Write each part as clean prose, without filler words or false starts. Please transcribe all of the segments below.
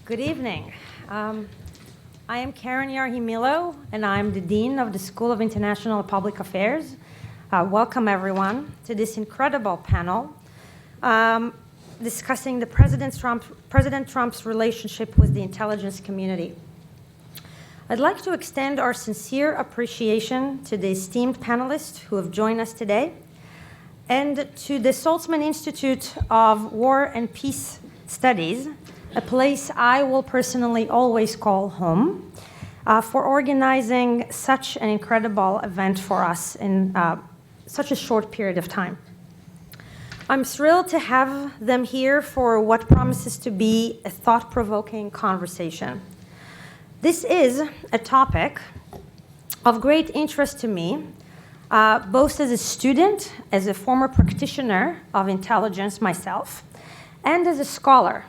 Good evening. I am Keren Yarhi-Milo, and I'm the Dean of the School of International Public Affairs. Welcome, everyone, to this incredible panel discussing President Trump's relationship with the intelligence community. I'd like to extend our sincere appreciation to the esteemed panelists who have joined us today, and to the Saltzman Institute of War and Peace Studies, a place I will personally always call home, for organizing such an incredible event for us in such a short period of time. I'm thrilled to have them here for what promises to be a thought-provoking conversation. This is a topic of great interest to me, both as a student, as a former practitioner of intelligence myself, and as a scholar.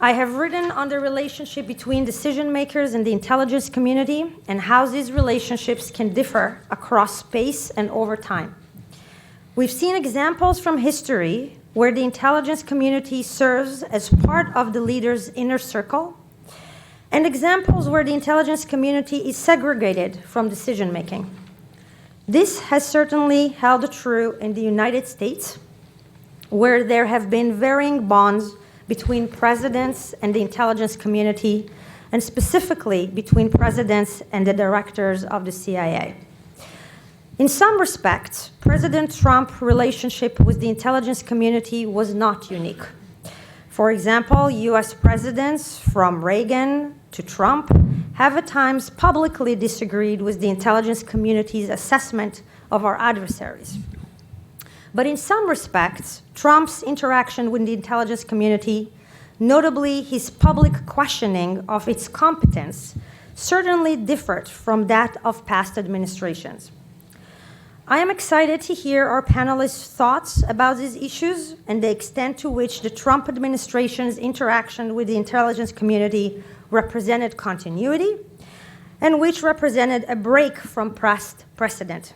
I have written on the relationship between decision makers and the intelligence community and how these relationships can differ across space and over time. We've seen examples from history where the intelligence community serves as part of the leader's inner circle, and examples where the intelligence community is segregated from decision making. This has certainly held true in the United States, where there have been varying bonds between presidents and the intelligence community, and specifically between presidents and the directors of the CIA. In some respects, President Trump's relationship with the intelligence community was not unique. For example, US presidents from Reagan to Trump have at times publicly disagreed with the intelligence community's assessment of our adversaries. But in some respects, Trump's interaction with the intelligence community, notably his public questioning of its competence, certainly differed from that of past administrations. I am excited to hear our panelists' thoughts about these issues and the extent to which the Trump administration's interaction with the intelligence community represented continuity and which represented a break from past precedent.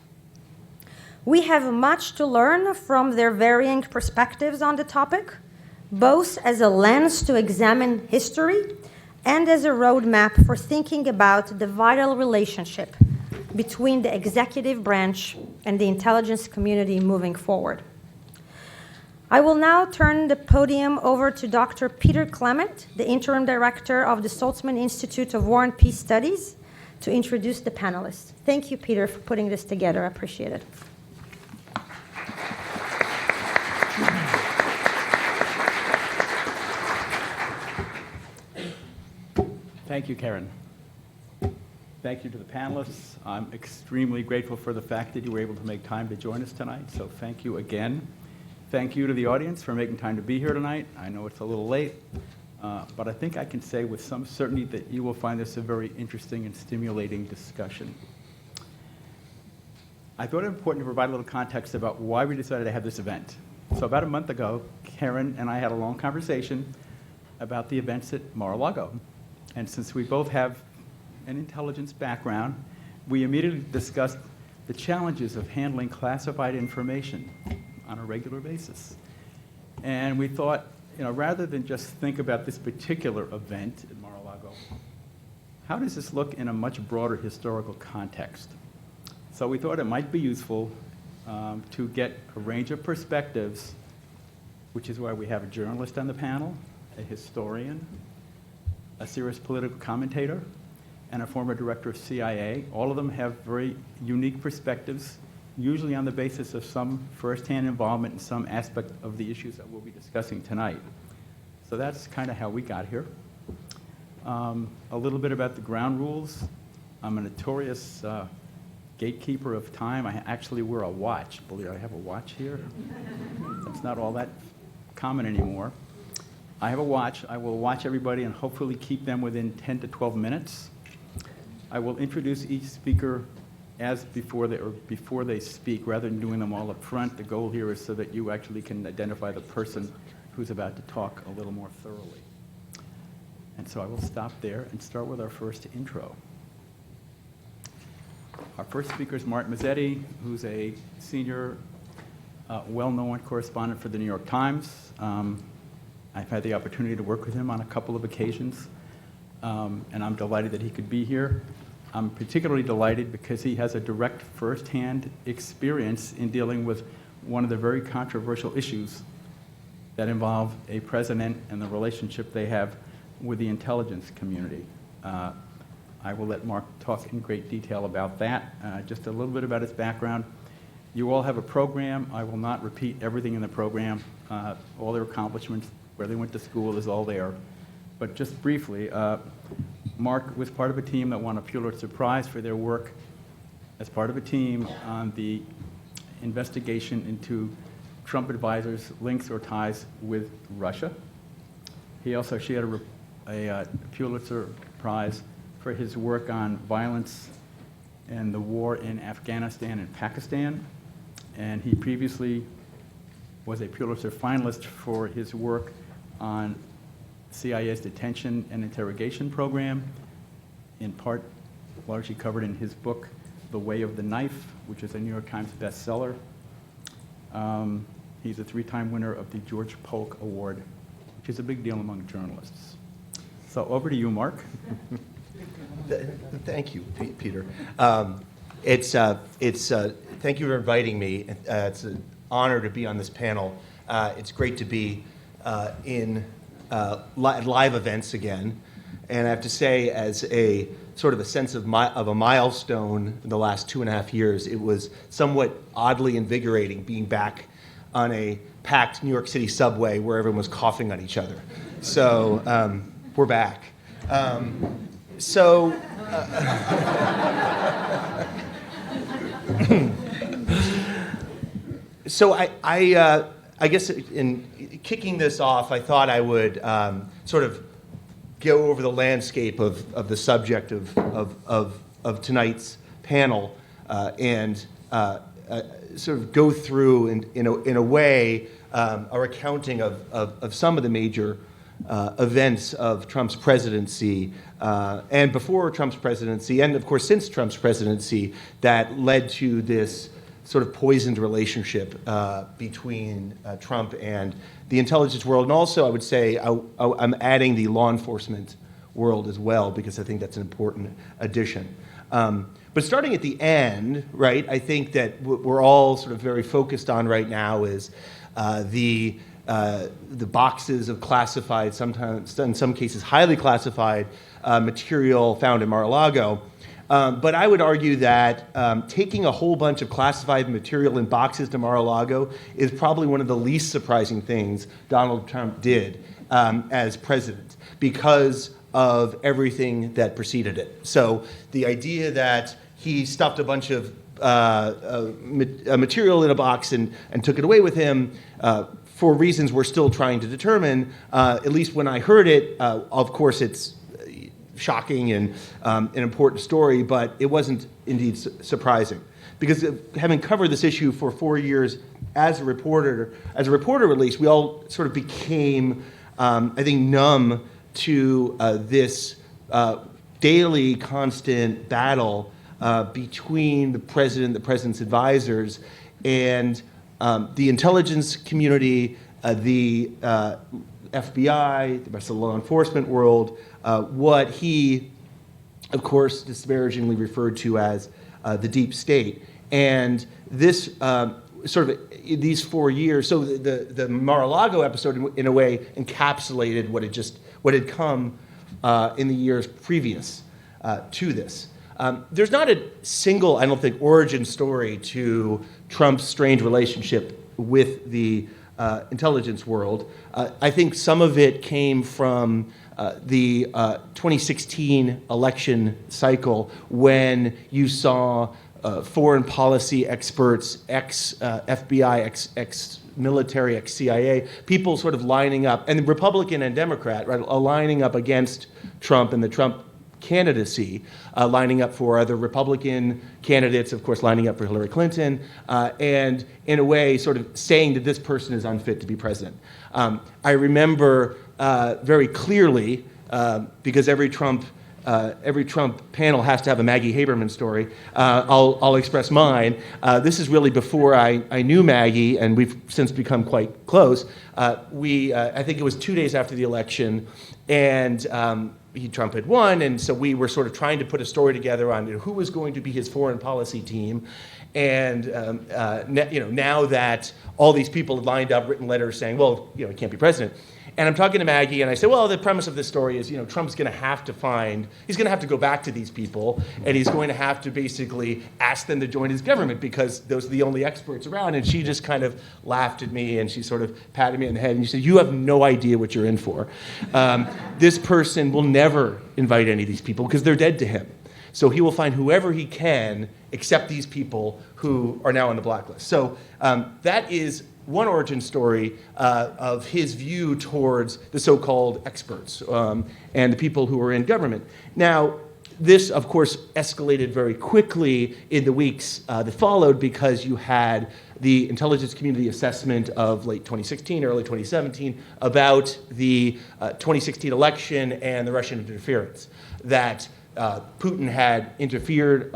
We have much to learn from their varying perspectives on the topic, both as a lens to examine history and as a roadmap for thinking about the vital relationship between the executive branch and the intelligence community moving forward. I will now turn the podium over to Dr. Peter Clement, the Interim Director of the Saltzman Institute of War and Peace Studies, to introduce the panelists. Thank you, Peter, for putting this together. I appreciate it. Thank you, Keren. Thank you to the panelists. I'm extremely grateful for the fact that you were able to make time to join us tonight, so thank you again. Thank you to the audience for making time to be here tonight. I know it's a little late, but I think I can say with some certainty that you will find this a very interesting and stimulating discussion. I thought it important to provide a little context about why we decided to have this event. So about a month ago, Keren and I had a long conversation about the events at Mar-a-Lago. And since we both have an intelligence background, we immediately discussed the challenges of handling classified information on a regular basis. And we thought, rather than just think about this particular event at Mar-a-Lago, how does this look in a much broader historical context? So we thought it might be useful to get a range of perspectives, which is why we have a journalist on the panel, a historian, a serious political commentator, and a former director of CIA. All of them have very unique perspectives, usually on the basis of some firsthand involvement in some aspect of the issues that we'll be discussing tonight. So that's kind of how we got here. A little bit about the ground rules. I'm a notorious gatekeeper of time. I actually wear a watch. Believe I have a watch here. That's not all that common anymore. I have a watch. I will watch everybody and hopefully keep them within 10 to 12 minutes. I will introduce each speaker before they speak, rather than doing them all up front. The goal here is so that you actually can identify the person who's about to talk a little more thoroughly. And so I will stop there and start with our first intro. Our first speaker is Martin Mazzetti, who's a senior, well-known correspondent for the New York Times. I've had the opportunity to work with him on a couple of occasions, and I'm delighted that he could be here. I'm particularly delighted because he has a direct firsthand experience in dealing with one of the very controversial issues that involve a president and the relationship they have with the intelligence community. I will let Mark talk in great detail about that. Just a little bit about his background. You all have a program. I will not repeat everything in the program. All their accomplishments, where they went to school is all there. But just briefly, Mark was part of a team that won a Pulitzer Prize for their work as part of a team on the investigation into Trump advisors' links or ties with Russia. She had a Pulitzer Prize for his work on violence and the war in Afghanistan and Pakistan. And he previously was a Pulitzer finalist for his work on CIA's detention and interrogation program, in part largely covered in his book, The Way of the Knife, which is a New York Times bestseller. He's a 3-time winner of the George Polk Award, which is a big deal among journalists. So over to you, Mark. Thank you, Peter. Thank you for inviting me. It's an honor to be on this panel. It's great to be in live events again. And I have to say, as a sort of a sense of a milestone in the last 2.5 years, it was somewhat oddly invigorating being back on a packed New York City subway where everyone was coughing on each other. So we're back. So I guess in kicking this off, I thought I would sort of go over the landscape of the subject of tonight's panel and sort of go through in a way a recounting of some of the major events of Trump's presidency and before Trump's presidency, and of course since Trump's presidency, that led to this sort of poisoned relationship between Trump and the intelligence world. And also, I would say, I'm adding the law enforcement world as well, because I think that's an important addition. But starting at the end, right, I think that what we're all sort of very focused on right now is the boxes of classified, sometimes in some cases highly classified material found in Mar-a-Lago. But I would argue that taking a whole bunch of classified material in boxes to Mar-a-Lago is probably one of the least surprising things Donald Trump did as president, because of everything that preceded it. So the idea that he stuffed a bunch of material in a box and took it away with him for reasons we're still trying to determine, at least when I heard it, of course it's shocking and an important story, but it wasn't indeed surprising. Because having covered this issue for 4 years as a reporter at least, we all sort of became, I think, numb to this daily constant battle between the president's advisors, and the intelligence community, the FBI, the rest of the law enforcement world, what he, of course, disparagingly referred to as the deep state. And this sort of these 4 years, so the Mar-a-Lago episode in a way encapsulated what had come in the years previous to this. There's not a single, I don't think, origin story to Trump's strained relationship with the intelligence world. I think some of it came from the 2016 election cycle, when you saw foreign policy experts, ex-FBI, ex-military, ex-CIA, people sort of lining up, and Republican and Democrat, right, lining up against Trump and the Trump candidacy, lining up for other Republican candidates, of course, lining up for Hillary Clinton, and in a way sort of saying that this person is unfit to be president. I remember very clearly, because every Trump every Trump panel has to have a Maggie Haberman story. I'll express mine. This is really before I knew Maggie, and we've since become quite close. I think it was 2 days after the election, and Trump had won, and so we were sort of trying to put a story together on who was going to be his foreign policy team. And now that all these people had lined up, written letters saying, well, he can't be president. And I'm talking to Maggie, and I say, well, the premise of this story is, Trump's going to have to he's going to have to go back to these people, and he's going to have to basically ask them to join his government because those are the only experts around. And she just kind of laughed at me, and she sort of patted me on the head, and she said, you have no idea what you're in for. This person will never invite any of these people because they're dead to him. So he will find whoever he can except these people who are now on the blacklist. So that is one origin story of his view towards the so-called experts and the people who are in government. Now, this, of course, escalated very quickly in the weeks that followed because you had the intelligence community assessment of late 2016, early 2017 about the 2016 election and the Russian interference, that Putin had interfered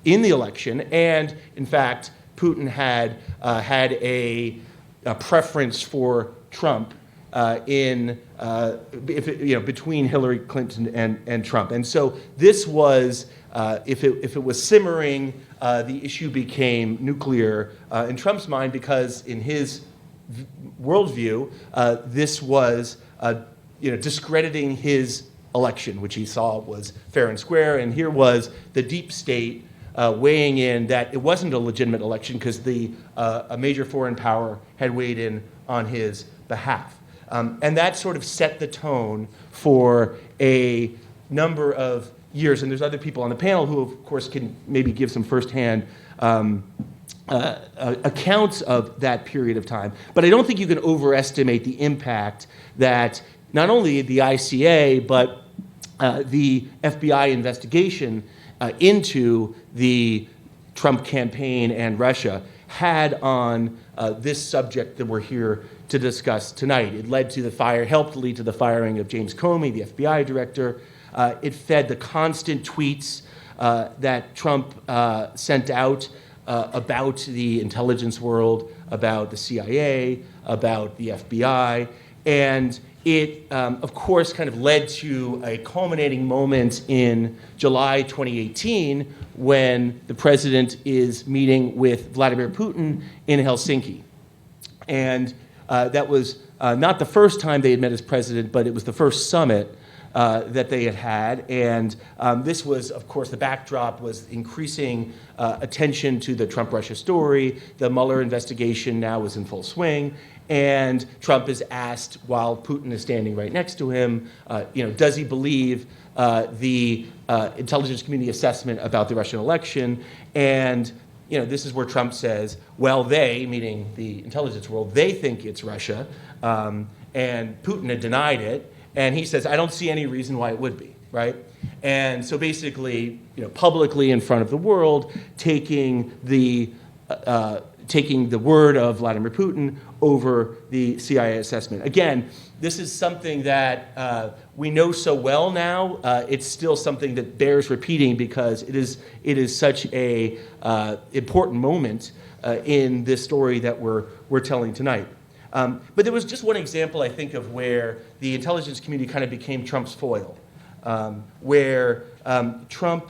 in the election, and in fact, Putin had had a preference for Trump between Hillary Clinton and Trump. And so this was, if it was simmering, the issue became nuclear in Trump's mind because in his worldview, this was discrediting his election, which he saw was fair and square. And here was the deep state weighing in that it wasn't a legitimate election because a major foreign power had weighed in on his behalf. And that sort of set the tone for a number of years. And there's other people on the panel who, of course, can maybe give some firsthand accounts of that period of time. But I don't think you can overestimate the impact that not only the ICA, but the FBI investigation into the Trump campaign and Russia had on this subject that we're here to discuss tonight. It helped lead to the firing of James Comey, the FBI director. It fed the constant tweets that Trump sent out about the intelligence world, about the CIA, about the FBI, and it, of course, kind of led to a culminating moment in July 2018 when the president is meeting with Vladimir Putin in Helsinki. And that was not the first time they had met as president, but it was the first summit that they had had. And this was, of course, the backdrop was increasing attention to the Trump-Russia story. The Mueller investigation now was in full swing. And Trump is asked, while Putin is standing right next to him, does he believe the intelligence community assessment about the Russian election? And this is where Trump says, well, they, meaning the intelligence world, they think it's Russia, and Putin had denied it. And he says, I don't see any reason why it would be, right? And so basically, publicly in front of the world, taking the word of Vladimir Putin over the CIA assessment. Again, this is something that we know so well now. It's still something that bears repeating because it is such a important moment in this story that we're telling tonight. But there was just one example, I think, of where the intelligence community kind of became Trump's foil, where Trump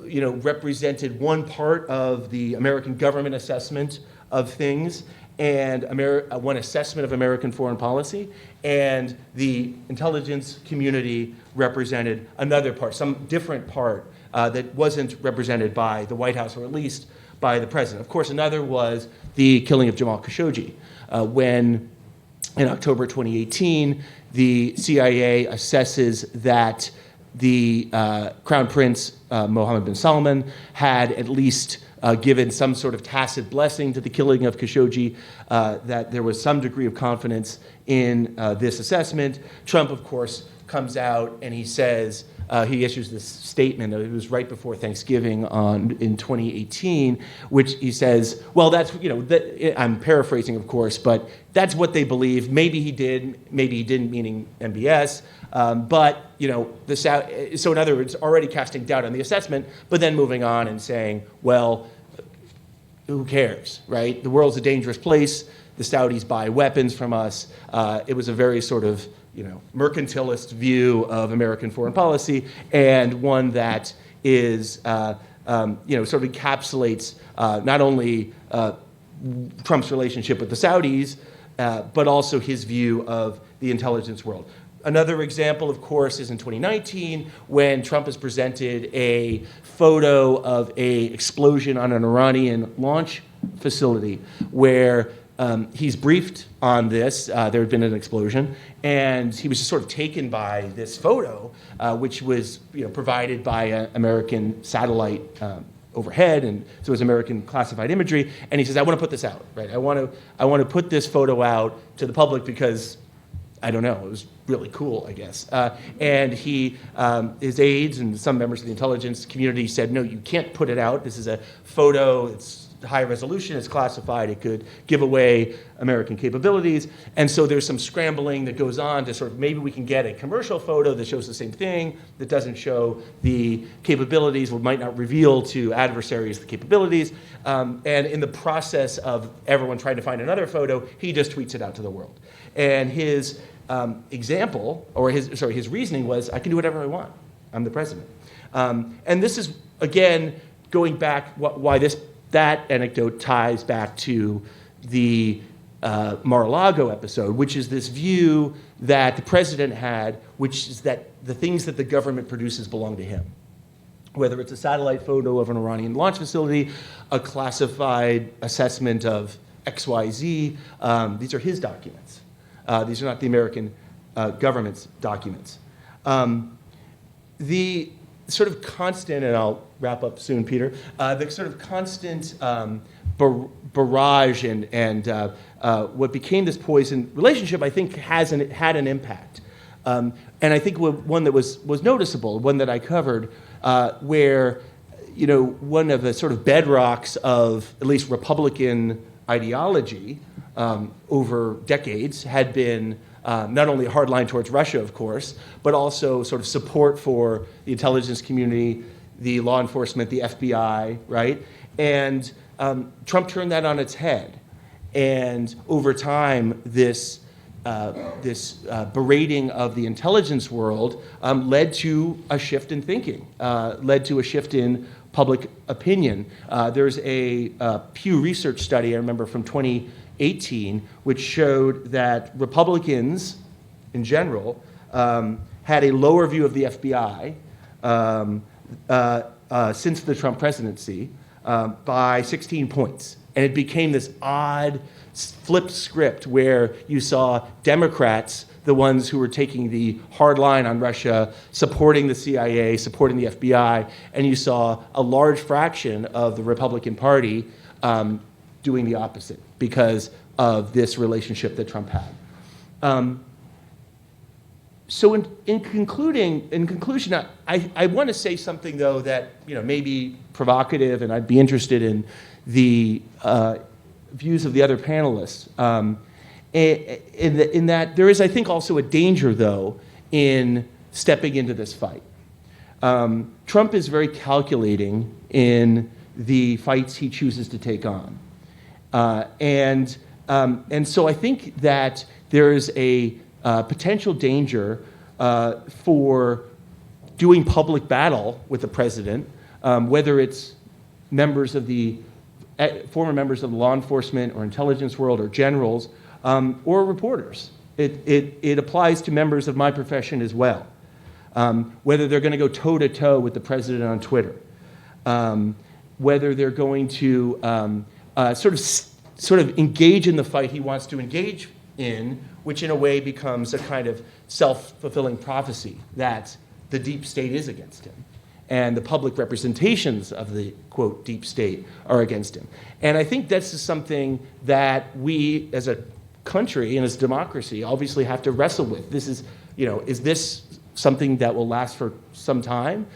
represented one part of the American government assessment of things and one assessment of American foreign policy, and the intelligence community represented another part, some different part that wasn't represented by the White House, or at least by the president. Of course, another was the killing of Jamal Khashoggi, when in October 2018, the CIA assesses that the Crown Prince Mohammed bin Salman had at least given some sort of tacit blessing to the killing of Khashoggi, that there was some degree of confidence in this assessment. Trump, of course, comes out and he says, he issues this statement, it was right before Thanksgiving in 2018, which he says, well, that's, I'm paraphrasing, of course, but that's what they believe. Maybe he did, maybe he didn't, meaning MBS. But, so in other words, already casting doubt on the assessment, but then moving on and saying, well, who cares, right? The world's a dangerous place. The Saudis buy weapons from us. It was a very sort of, mercantilist view of American foreign policy, and one that is, sort of encapsulates not only Trump's relationship with the Saudis, but also his view of the intelligence world. Another example, of course, is in 2019 when Trump has presented a photo of an explosion on an Iranian launch facility where he's briefed on this. There had been an explosion, and he was just sort of taken by this photo, which was provided by an American satellite overhead, and so it was American classified imagery. And he says, "I want to put this out, right? I want to put this photo out to the public because I don't know, it was really cool, I guess." And his aides and some members of the intelligence community said, "No, you can't put it out. This is a photo. It's high resolution, it's classified, it could give away American capabilities." And so there's some scrambling that goes on to sort of, maybe we can get a commercial photo that shows the same thing, that doesn't show the capabilities, or might not reveal to adversaries the capabilities. And in the process of everyone trying to find another photo, he just tweets it out to the world. And his example, or his reasoning was, I can do whatever I want. I'm the president. And this is, again, going back, why that anecdote ties back to the Mar-a-Lago episode, which is this view that the president had, which is that the things that the government produces belong to him. Whether it's a satellite photo of an Iranian launch facility, a classified assessment of XYZ, these are his documents. These are not the American government's documents. The sort of constant, and I'll wrap up soon, Peter, the sort of constant barrage and what became this poison relationship, I think, had an impact. And I think one that was noticeable, one that I covered, where one of the sort of bedrocks of at least Republican ideology over decades had been not only a hard line towards Russia, of course, but also sort of support for the intelligence community, the law enforcement, the FBI, right? And Trump turned that on its head. And over time, this berating of the intelligence world led to a shift in thinking, led to a shift in public opinion. There's a Pew Research study, I remember, from 2018, which showed that Republicans, in general, had a lower view of the FBI since the Trump presidency by 16 points. And it became this odd flipped script where you saw Democrats, the ones who were taking the hard line on Russia, supporting the CIA, supporting the FBI, and you saw a large fraction of the Republican Party doing the opposite because of this relationship that Trump had. So in conclusion, I want to say something, though, that may be provocative, and I'd be interested in the views of the other panelists. In that there is, I think, also a danger, though, in stepping into this fight. Trump is very calculating in the fights he chooses to take on. And so I think that there is a potential danger for doing public battle with the president, whether it's former members of the law enforcement or intelligence world or generals, or reporters. It applies to members of my profession as well. Whether they're going to go toe-to-toe with the president on Twitter, whether they're going to sort of engage in the fight he wants to engage in, which in a way becomes a kind of self-fulfilling prophecy that the deep state is against him, and the public representations of the, quote, deep state are against him. And I think this is something that we, as a country and as a democracy, obviously have to wrestle with. This is is this something that will last for some time?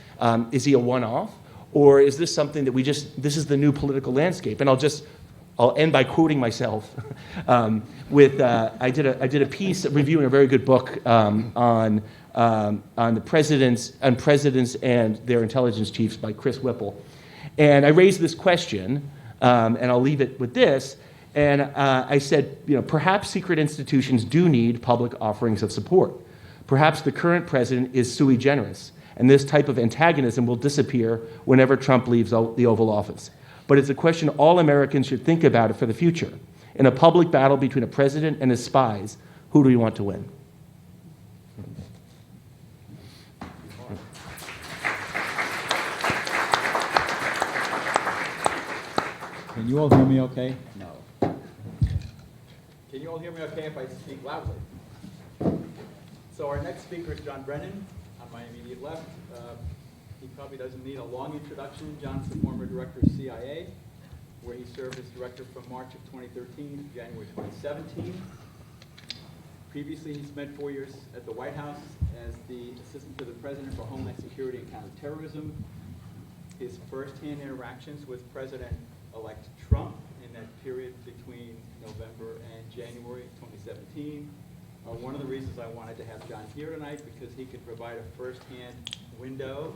Is he a one-off? Or is this something that this is the new political landscape? And I'll end by quoting myself. I did a piece reviewing a very good book on the presidents and their intelligence chiefs by Chris Whipple. And I raised this question, and I'll leave it with this. And I said, perhaps secret institutions do need public offerings of support. Perhaps the current president is sui generis, and this type of antagonism will disappear whenever Trump leaves the Oval Office. But it's a question all Americans should think about it for the future. In a public battle between a president and his spies, who do we want to win? Can you all hear me okay? No. Can you all hear me okay if I speak loudly? So our next speaker is John Brennan, on my immediate left. He probably doesn't need a long introduction. John's the former director of CIA, where he served as director from March of 2013 to January 2017. Previously, he spent 4 years at the White House as the assistant to the president for Homeland Security and Counterterrorism. His first-hand interactions with President-elect Trump in that period between November and January 2017 are one of the reasons I wanted to have John here tonight, because he could provide a first-hand window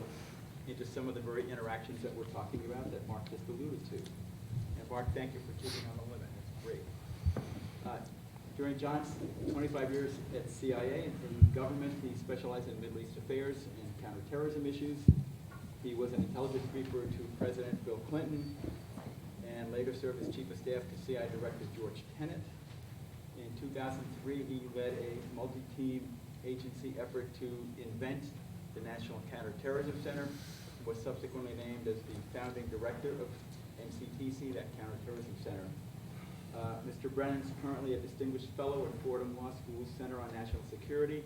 into some of the very interactions that we're talking about that Mark just alluded to. And Mark, thank you for keeping on the limit. That's great. During John's 25 years at CIA and in government, he specialized in Middle East affairs and counterterrorism issues. He was an intelligence briefer to President Bill Clinton and later served as chief of staff to CIA Director George Tenet. In 2003, he led a multi-team agency effort to invent the National Counterterrorism Center, and was subsequently named as the founding director of NCTC, that Counterterrorism Center. Mr. Brennan is currently a distinguished fellow at Fordham Law School's Center on National Security,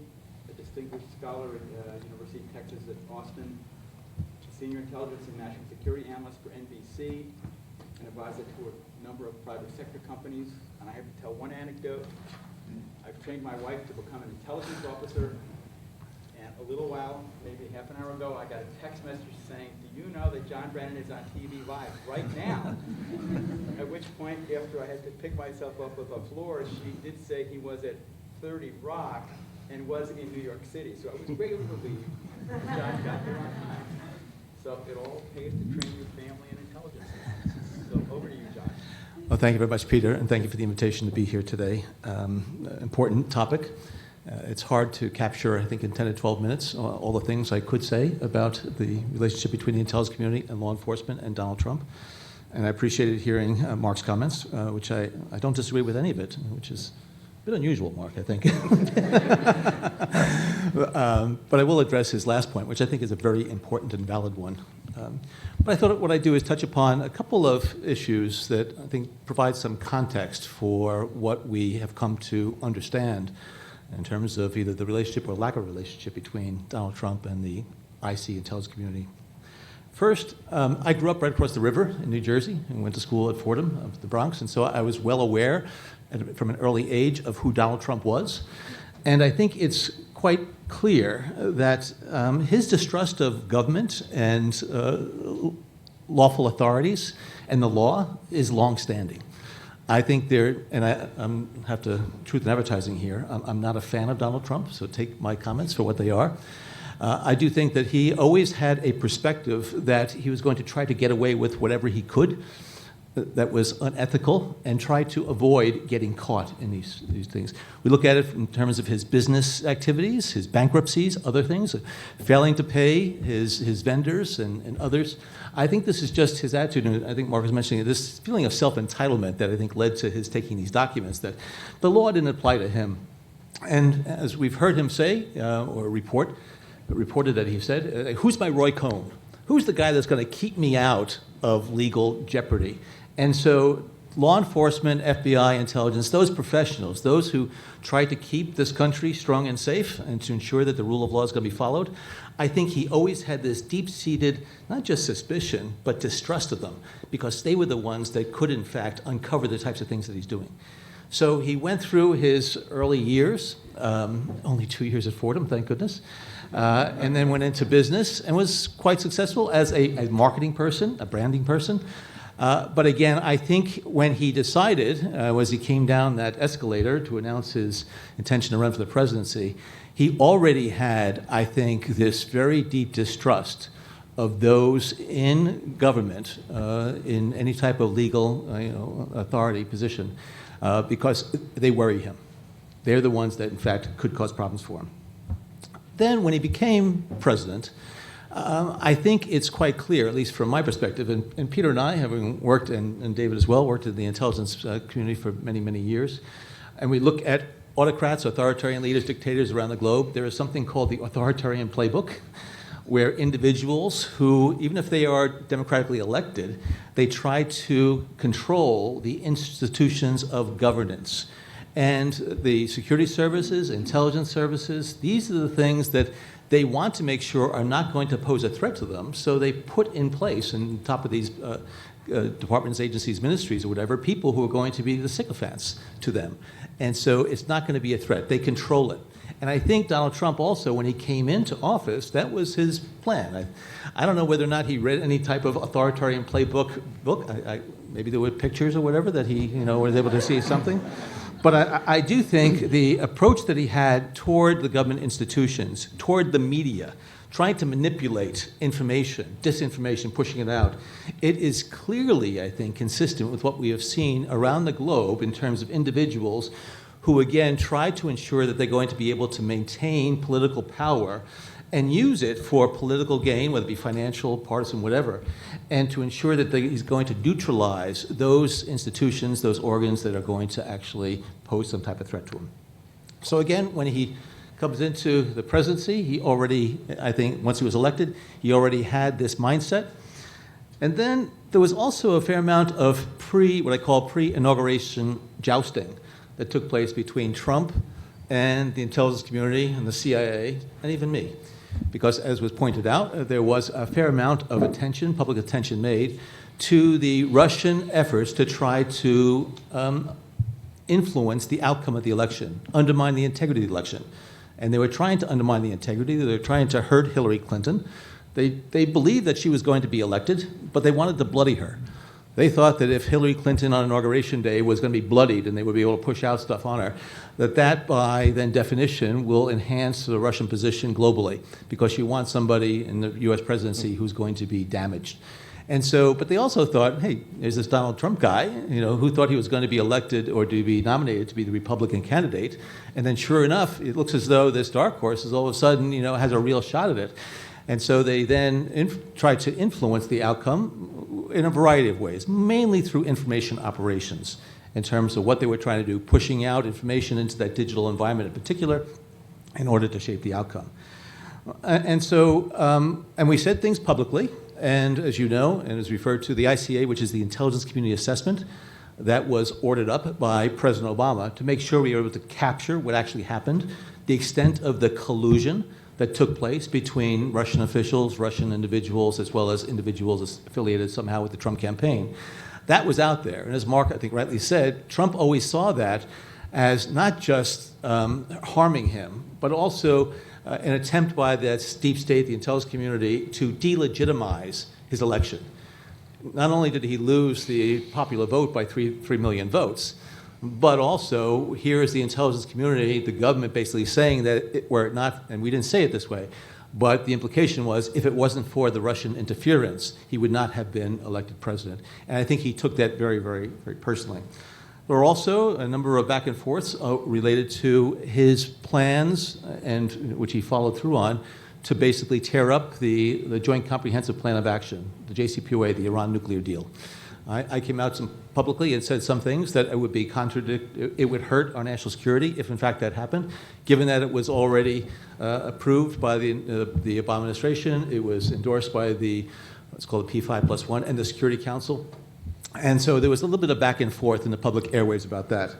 a distinguished scholar at University of Texas at Austin, senior intelligence and national security analyst for NBC, an advisor to a number of private sector companies. And I have to tell one anecdote. I've trained my wife to become an intelligence officer, and a little while, maybe half an hour ago, I got a text message saying, do you know that John Brennan is on TV Live right now? At which point, after I had to pick myself up off the floor, she did say he was at 30 Rock and was in New York City. So I was greatly relieved that John got there on time. So it all pays to train your family in intelligence. So over to you, John. Well, thank you very much, Peter, and thank you for the invitation to be here today. Important topic. It's hard to capture, I think, in 10 to 12 minutes, all the things I could say about the relationship between the intelligence community and law enforcement and Donald Trump. And I appreciated hearing Mark's comments, which I don't disagree with any of it, which is a bit unusual, Mark, I think. But I will address his last point, which I think is a very important and valid one. But I thought what I'd do is touch upon a couple of issues that I think provide some context for what we have come to understand in terms of either the relationship or lack of relationship between Donald Trump and the IC intelligence community. First, I grew up right across the river in New Jersey and went to school at Fordham of the Bronx, and so I was well aware from an early age of who Donald Trump was. And I think it's quite clear that his distrust of government and lawful authorities and the law is longstanding. I think and I have to truth in advertising here, I'm not a fan of Donald Trump, so take my comments for what they are. I do think that he always had a perspective that he was going to try to get away with whatever he could that was unethical and try to avoid getting caught in these things. We look at it in terms of his business activities, his bankruptcies, other things, failing to pay his vendors and others. I think this is just his attitude, and I think Mark was mentioning this feeling of self-entitlement that I think led to his taking these documents, that the law didn't apply to him. And as we've heard him say, or reported that he said, who's my Roy Cohn? Who's the guy that's going to keep me out of legal jeopardy? And so law enforcement, FBI, intelligence, those professionals, those who try to keep this country strong and safe and to ensure that the rule of law is going to be followed, I think he always had this deep-seated, not just suspicion, but distrust of them, because they were the ones that could, in fact, uncover the types of things that he's doing. So he went through his early years, only 2 years at Fordham, thank goodness, and then went into business and was quite successful as a marketing person, a branding person. But again, I think when he decided, as he came down that escalator to announce his intention to run for the presidency, he already had, I think, this very deep distrust of those in government, in any type of legal authority position, because they worry him. They're the ones that, in fact, could cause problems for him. Then, when he became president, I think it's quite clear, at least from my perspective, and Peter and I, having worked, and David as well, worked in the intelligence community for many, many years, and we look at autocrats, authoritarian leaders, dictators around the globe, there is something called the authoritarian playbook, where individuals who, even if they are democratically elected, they try to control the institutions of governance. And the security services, intelligence services, these are the things that they want to make sure are not going to pose a threat to them, so they put in place, on top of these departments, agencies, ministries, or whatever, people who are going to be the sycophants to them. And so it's not going to be a threat. They control it. And I think Donald Trump also, when he came into office, that was his plan. I don't know whether or not he read any type of authoritarian playbook book. Maybe there were pictures or whatever that he was able to see something. But I do think the approach that he had toward the government institutions, toward the media, trying to manipulate information, disinformation, pushing it out, it is clearly, I think, consistent with what we have seen around the globe in terms of individuals who, again, try to ensure that they're going to be able to maintain political power and use it for political gain, whether it be financial, partisan, whatever, and to ensure that he's going to neutralize those institutions, those organs that are going to actually pose some type of threat to him. So again, when he comes into the presidency, he already, I think, once he was elected, he already had this mindset. And then there was also a fair amount of what I call pre-inauguration jousting that took place between Trump and the intelligence community and the CIA, and even me. Because, as was pointed out, there was a fair amount of attention, public attention made, to the Russian efforts to try to influence the outcome of the election, undermine the integrity of the election. And they were trying to undermine the integrity. They were trying to hurt Hillary Clinton. They believed that she was going to be elected, but they wanted to bloody her. They thought that if Hillary Clinton on Inauguration Day was going to be bloodied and they would be able to push out stuff on her, that by then definition will enhance the Russian position globally, because you want somebody in the U.S. presidency who's going to be damaged. And so, but they also thought, hey, there's this Donald Trump guy, who thought he was going to be elected or to be nominated to be the Republican candidate. And then sure enough, it looks as though this dark horse is all of a sudden, has a real shot at it. And so they then tried to influence the outcome in a variety of ways, mainly through information operations, in terms of what they were trying to do, pushing out information into that digital environment in particular in order to shape the outcome. And so, and we said things publicly, and as you know, and as referred to, the ICA, which is the Intelligence Community Assessment, that was ordered up by President Obama to make sure we were able to capture what actually happened, the extent of the collusion that took place between Russian officials, Russian individuals, as well as individuals affiliated somehow with the Trump campaign. That was out there. And as Mark, I think, rightly said, Trump always saw that as not just harming him, but also an attempt by that deep state, the intelligence community, to delegitimize his election. Not only did he lose the popular vote by 3 million votes, but also here is the intelligence community, the government basically saying that were it not, and we didn't say it this way, but the implication was if it wasn't for the Russian interference, he would not have been elected president. And I think he took that very, very, very personally. There were also a number of back and forths related to his plans, and which he followed through on, to basically tear up the Joint Comprehensive Plan of Action, the JCPOA, the Iran nuclear deal. I came out publicly and said some things that it would be it would hurt our national security if, in fact, that happened, given that it was already approved by the Obama administration. It was endorsed by what's called the P5+1 and the Security Council. And so there was a little bit of back and forth in the public airwaves about that.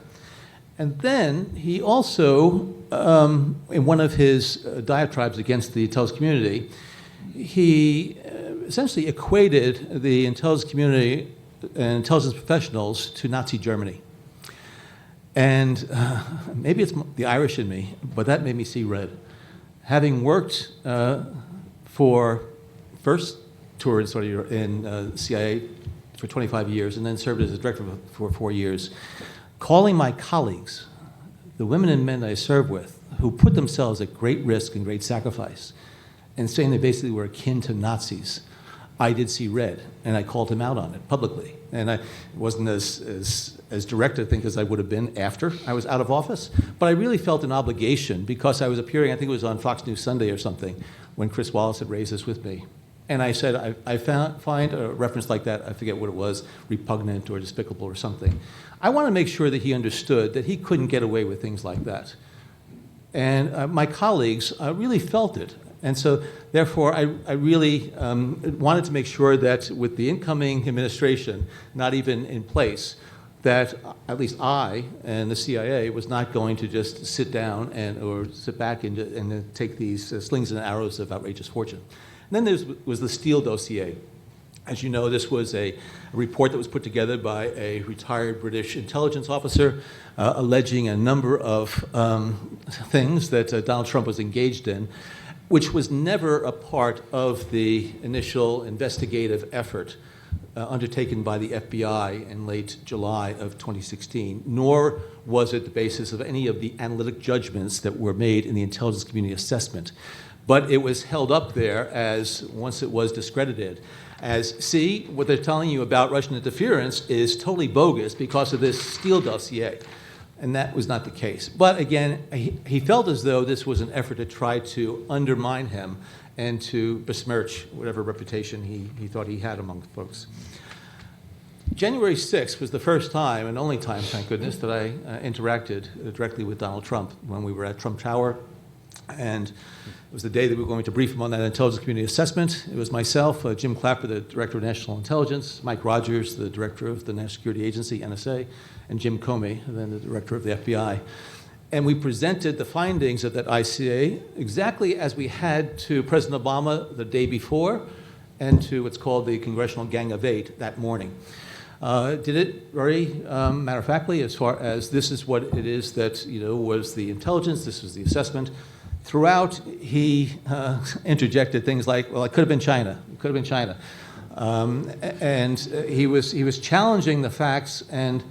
And then he also, in one of his diatribes against the intelligence community, he essentially equated the intelligence community and intelligence professionals to Nazi Germany. And maybe it's the Irish in me, but that made me see red. Having worked for first toured sort of in CIA for 25 years and then served as a director for 4 years, calling my colleagues, the women and men that I served with, who put themselves at great risk and great sacrifice, and saying they basically were akin to Nazis, I did see red, and I called him out on it publicly. And I wasn't as direct, I think, as I would have been after I was out of office. But I really felt an obligation because I was appearing, I think it was on Fox News Sunday or something, when Chris Wallace had raised this with me. And I said, I find a reference like that, I forget what it was, repugnant or despicable or something. I want to make sure that he understood that he couldn't get away with things like that. And my colleagues really felt it. And so, therefore, I really wanted to make sure that with the incoming administration not even in place, that at least I and the CIA was not going to just sit down or sit back and take these slings and arrows of outrageous fortune. And then there was the Steele dossier. As you know, this was a report that was put together by a retired British intelligence officer alleging a number of things that Donald Trump was engaged in, which was never a part of the initial investigative effort undertaken by the FBI in late July of 2016, nor was it the basis of any of the analytic judgments that were made in the intelligence community assessment. But it was held up there as, once it was discredited, as, see, what they're telling you about Russian interference is totally bogus because of this Steele dossier. And that was not the case. But again, he felt as though this was an effort to try to undermine him and to besmirch whatever reputation he thought he had among folks. January 6th was the first time, and only time, thank goodness, that I interacted directly with Donald Trump when we were at Trump Tower. And it was the day that we were going to brief him on that intelligence community assessment. It was myself, Jim Clapper, the Director of National Intelligence, Mike Rogers, the Director of the National Security Agency, NSA, and Jim Comey, then the Director of the FBI. And we presented the findings of that ICA exactly as we had to President Obama the day before and to what's called the Congressional Gang of Eight that morning. Did it very matter-of-factly as far as this is what it is that was the intelligence, this was the assessment. Throughout, he interjected things like, well, it could have been China. It could have been China. And he was challenging the facts, and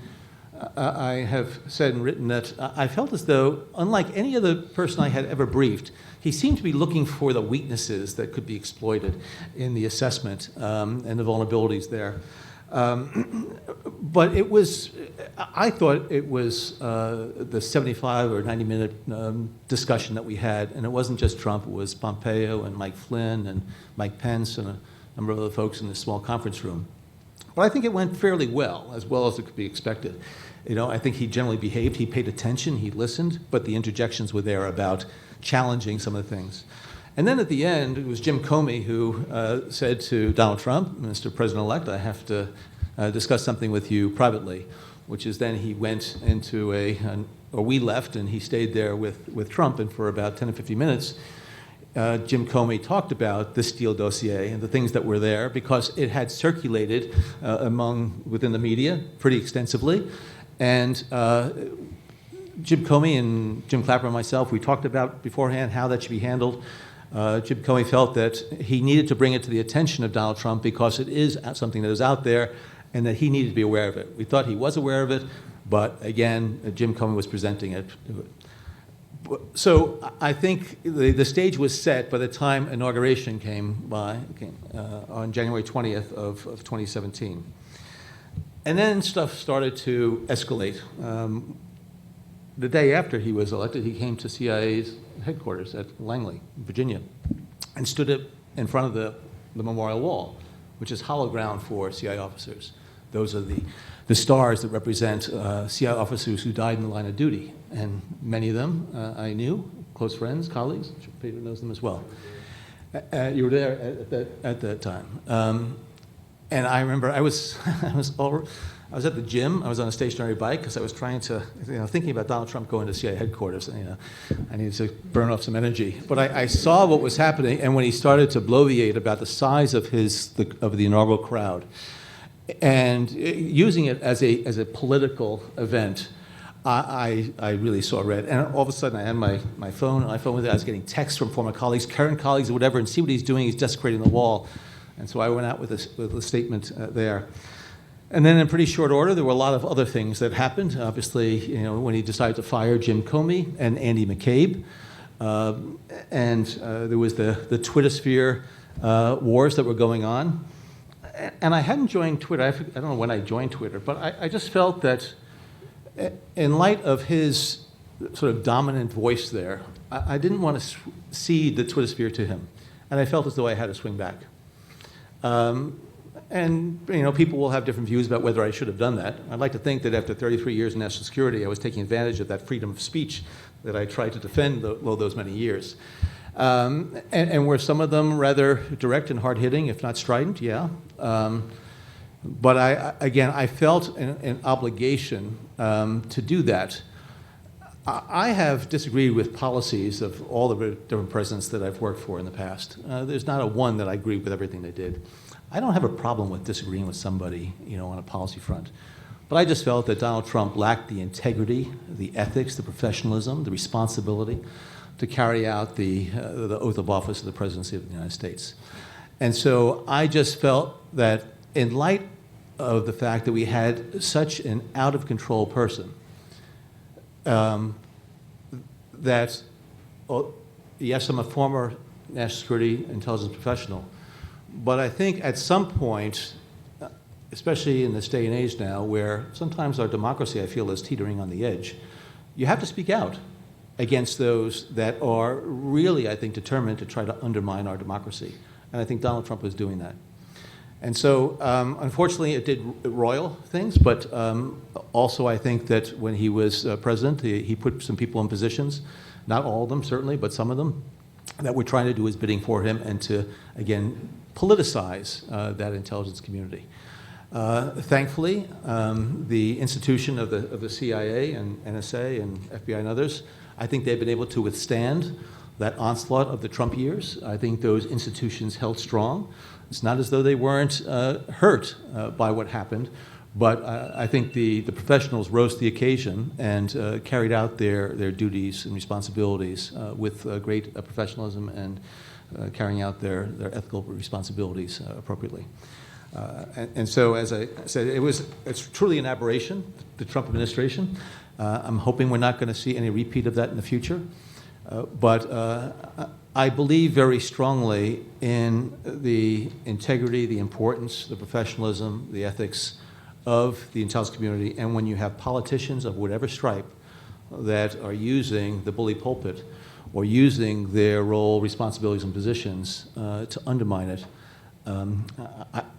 I have said and written that I felt as though, unlike any other person I had ever briefed, he seemed to be looking for the weaknesses that could be exploited in the assessment and the vulnerabilities there. But it was, I thought it was the 75 or 90-minute discussion that we had, and it wasn't just Trump, it was Pompeo and Mike Flynn and Mike Pence and a number of other folks in this small conference room. But I think it went fairly well as it could be expected. I think he generally behaved, he paid attention, he listened, but the interjections were there about challenging some of the things. And then at the end, it was Jim Comey who said to Donald Trump, Mr. President-elect, I have to discuss something with you privately, which is then he went into or we left, and he stayed there with Trump, and for about 10 or 15 minutes, Jim Comey talked about the Steele dossier and the things that were there because it had circulated within the media pretty extensively. And Jim Comey and Jim Clapper and myself, we talked about beforehand how that should be handled. Jim Comey felt that he needed to bring it to the attention of Donald Trump because it is something that is out there and that he needed to be aware of it. We thought he was aware of it, but again, Jim Comey was presenting it. So I think the stage was set by the time inauguration came on January 20th of 2017. And then stuff started to escalate. The day after he was elected, he came to CIA's headquarters at Langley, Virginia, and stood in front of the memorial wall, which is hollow ground for CIA officers. Those are the stars that represent CIA officers who died in the line of duty. And many of them I knew, close friends, colleagues. I'm sure Peter knows them as well. You were there at that time. And I remember I was at the gym. I was on a stationary bike because I was trying to, thinking about Donald Trump going to CIA headquarters. And, I needed to burn off some energy. But I saw what was happening, and when he started to bloviate about the size of the inaugural crowd, and using it as a political event, I really saw red. And all of a sudden, I had my phone with it. I was getting texts from former colleagues, Keren colleagues or whatever, and see what he's doing. He's desecrating the wall. And so I went out with a statement there. And then in pretty short order, there were a lot of other things that happened. Obviously, when he decided to fire Jim Comey and Andy McCabe. And there was the Twittersphere wars that were going on. And I hadn't joined Twitter. I don't know when I joined Twitter, but I just felt that in light of his sort of dominant voice there, I didn't want to cede the Twittersphere to him. And I felt as though I had to swing back. And people will have different views about whether I should have done that. I'd like to think that after 33 years in national security, I was taking advantage of that freedom of speech that I tried to defend those many years. And were some of them rather direct and hard-hitting, if not strident? Yeah. But I felt an obligation to do that. I have disagreed with policies of all the different presidents that I've worked for in the past. There's not a one that I agree with everything they did. I don't have a problem with disagreeing with somebody, on a policy front. But I just felt that Donald Trump lacked the integrity, the ethics, the professionalism, the responsibility to carry out the oath of office of the presidency of the United States. And so I just felt that in light of the fact that we had such an out-of-control person, that, yes, I'm a former national security intelligence professional, but I think at some point, especially in this day and age now, where sometimes our democracy, I feel, is teetering on the edge, you have to speak out against those that are really, I think, determined to try to undermine our democracy. And I think Donald Trump was doing that. And so, unfortunately, it did royal things, but also I think that when he was president, he put some people in positions, not all of them certainly, but some of them, that were trying to do his bidding for him and to, again, politicize that intelligence community. Thankfully, the institution of the CIA and NSA and FBI and others, I think they've been able to withstand that onslaught of the Trump years. I think those institutions held strong. It's not as though they weren't hurt by what happened, but I think the professionals rose to the occasion and carried out their duties and responsibilities with great professionalism and carrying out their ethical responsibilities appropriately. And so, as I said, it's truly an aberration, the Trump administration. I'm hoping we're not going to see any repeat of that in the future. But I believe very strongly in the integrity, the importance, the professionalism, the ethics of the intelligence community. And when you have politicians of whatever stripe that are using the bully pulpit or using their role, responsibilities, and positions to undermine it,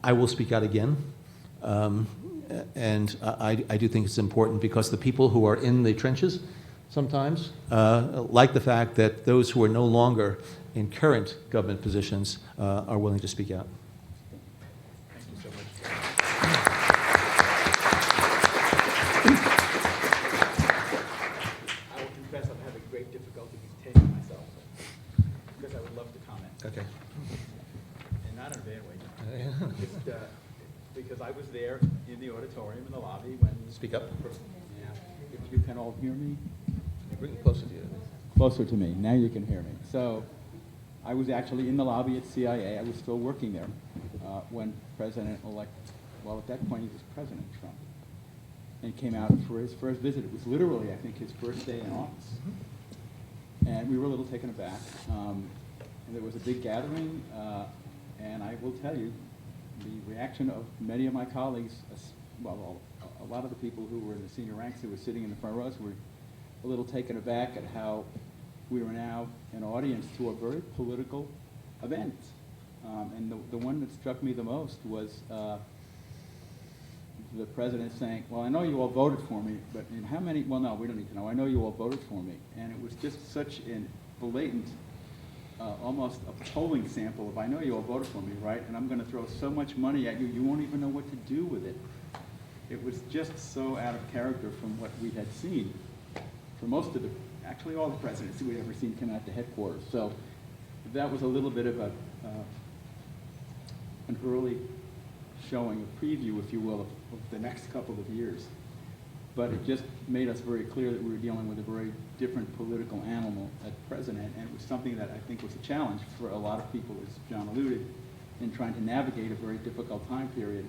I will speak out again. And I do think it's important because the people who are in the trenches sometimes like the fact that those who are no longer in current government positions are willing to speak out. Thank you so much. I will confess I'm having great difficulty containing myself because I would love to comment. Okay. And not in a bad way. Just because I was there in the auditorium in the lobby when... Speak up. Yeah. If you can all hear me? Bring it closer to you. Closer to me. Now you can hear me. So I was actually in the lobby at CIA. I was still working there when President-elect, well, at that point he was President Trump, and came out for his first visit. It was literally, I think, his first day in office. And we were a little taken aback. And there was a big gathering, and I will tell you, the reaction of many of my colleagues, well, a lot of the people who were in the senior ranks who were sitting in the front rows were a little taken aback at how we were now an audience to a very political event. And the one that struck me the most was the president saying, well, I know you all voted for me, but in how many, well, no, we don't need to know. I know you all voted for me. And it was just such a blatant, almost a polling sample of, I know you all voted for me, right? And I'm going to throw so much money at you, you won't even know what to do with it. It was just so out of character from what we had seen for most of actually all the presidents we'd ever seen come out to headquarters. So that was a little bit of an early showing, a preview, if you will, of the next couple of years. but it just made us very clear that we were dealing with a very different political animal at present, and it was something that I think was a challenge for a lot of people, as John alluded, in trying to navigate a very difficult time period.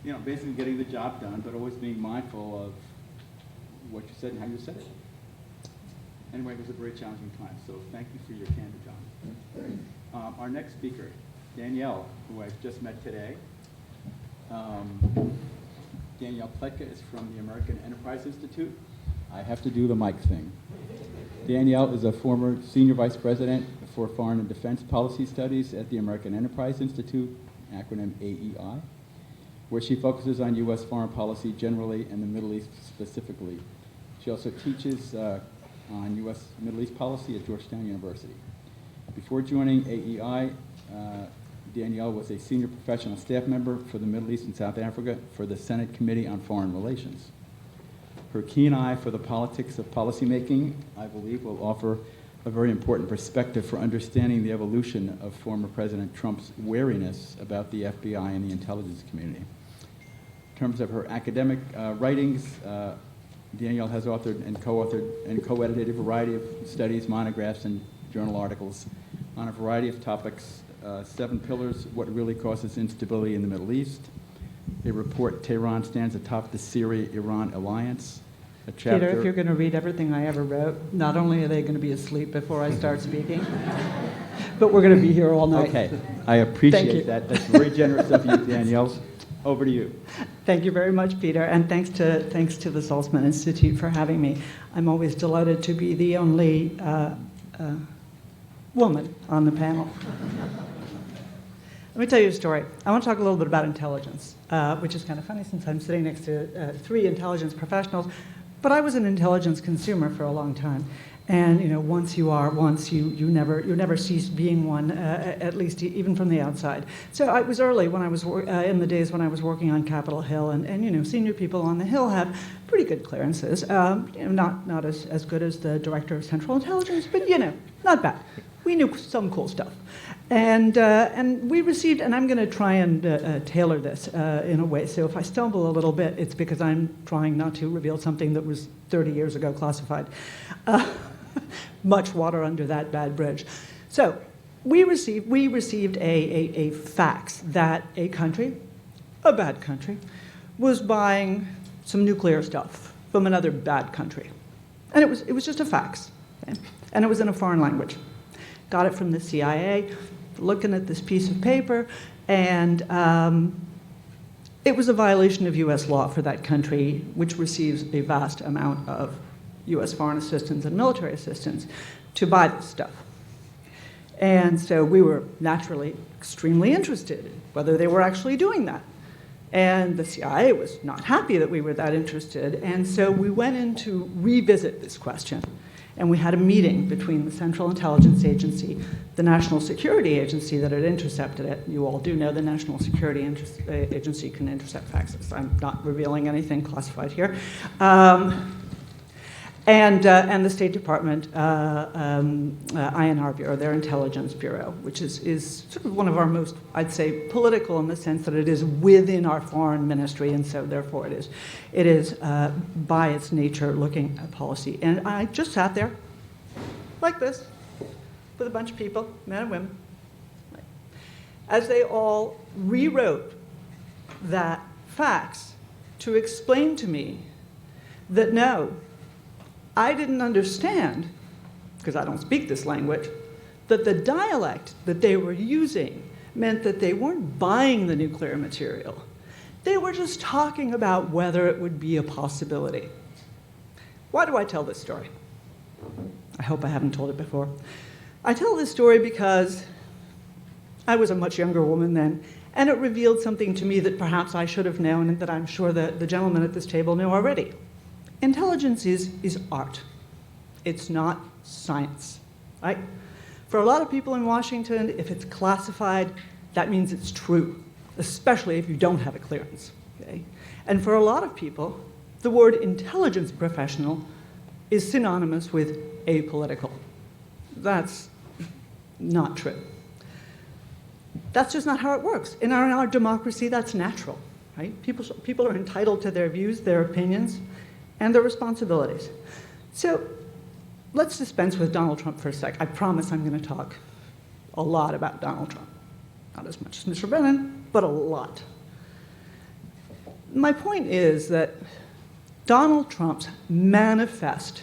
You know, basically getting the job done, but always being mindful of what you said and how you said it. Anyway, it was a very challenging time, so thank you for your candor, John. Our next speaker, Danielle, who I've just met today. Danielle Pletka is from the American Enterprise Institute. I have to do the mic thing. Danielle is a former senior vice president for foreign and defense policy studies at the American Enterprise Institute, acronym AEI, where she focuses on U.S. foreign policy generally and the Middle East specifically. She also teaches on U.S. Middle East policy at Georgetown University. Before joining AEI, Danielle was a senior professional staff member for the Middle East and South Africa for the Senate Committee on Foreign Relations. Her keen eye for the politics of policymaking, I believe, will offer a very important perspective for understanding the evolution of former President Trump's wariness about the FBI and the intelligence community. In terms of her academic writings, Danielle has authored and co-authored and co-edited a variety of studies, monographs, and journal articles on a variety of topics. 7 Pillars, What Really Causes Instability in the Middle East. A report, Tehran Stands Atop the Syria-Iran Alliance. A chapter. Peter, if you're going to read everything I ever wrote, not only are they going to be asleep before I start speaking, but we're going to be here all night. Okay, I appreciate that. That's very generous of you, Danielle. Over to you. Thank you very much, Peter, and thanks to the Saltzman Institute for having me. I'm always delighted to be the only woman on the panel. Let me tell you a story. I want to talk a little bit about intelligence, which is kind of funny since I'm sitting next to 3 intelligence professionals, but I was an intelligence consumer for a long time. And you know, once you never cease being one, at least even from the outside. So I was early when I was in the days when I was working on Capitol Hill, and you know, senior people on the Hill have pretty good clearances. You know, not as good as the Director of Central Intelligence, but you know, not bad. We knew some cool stuff. And we received, and I'm going to try and tailor this in a way. So if I stumble a little bit, it's because I'm trying not to reveal something that was 30 years ago classified. Much water under that bad bridge. So we received a fax that a country, a bad country, was buying some nuclear stuff from another bad country. And it was just a fax. Okay? And it was in a foreign language. Got it from the CIA, looking at this piece of paper, and it was a violation of U.S. law for that country, which receives a vast amount of U.S. foreign assistance and military assistance, to buy this stuff. And so we were naturally extremely interested in whether they were actually doing that. And the CIA was not happy that we were that interested, and so we went in to revisit this question. And we had a meeting between the Central Intelligence Agency, the National Security Agency that had intercepted it. You all do know the National Security Agency can intercept faxes. I'm not revealing anything classified here. And the State Department INR Bureau, their intelligence bureau, which is sort of one of our most, I'd say, political in the sense that it is within our foreign ministry, and so therefore it is by its nature looking at policy. And I just sat there, like this, with a bunch of people, men and women, as they all rewrote that fax to explain to me that no, I didn't understand, because I don't speak this language, that the dialect that they were using meant that they weren't buying the nuclear material. They were just talking about whether it would be a possibility. Why do I tell this story? I hope I haven't told it before. I tell this story because I was a much younger woman then, and it revealed something to me that perhaps I should have known and that I'm sure that the gentlemen at this table knew already. Intelligence is art. It's not science, right? For a lot of people in Washington, if it's classified, that means it's true, especially if you don't have a clearance, okay? And for a lot of people, the word intelligence professional is synonymous with apolitical. That's not true. That's just not how it works. In our democracy, that's natural, right? right? People are entitled to their views, their opinions, and their responsibilities. So let's dispense with Donald Trump for a sec. I promise I'm going to talk a lot about Donald Trump. Not as much as Mr. Brennan, but a lot. My point is that Donald Trump's manifest,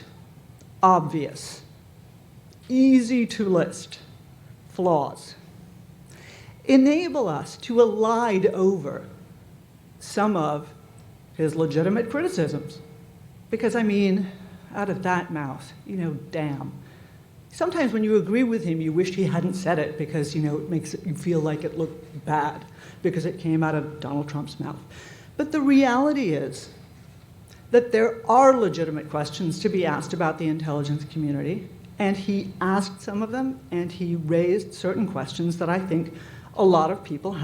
obvious, easy to list flaws enable us to elide over some of his legitimate criticisms. Because, I mean, out of that mouth, damn. Sometimes when you agree with him, you wish he hadn't said it because, it makes you feel like it looked bad because it came out of Donald Trump's mouth. But the reality is that there are legitimate questions to be asked about the intelligence community, and he asked some of them, and he raised certain questions that I think a lot of people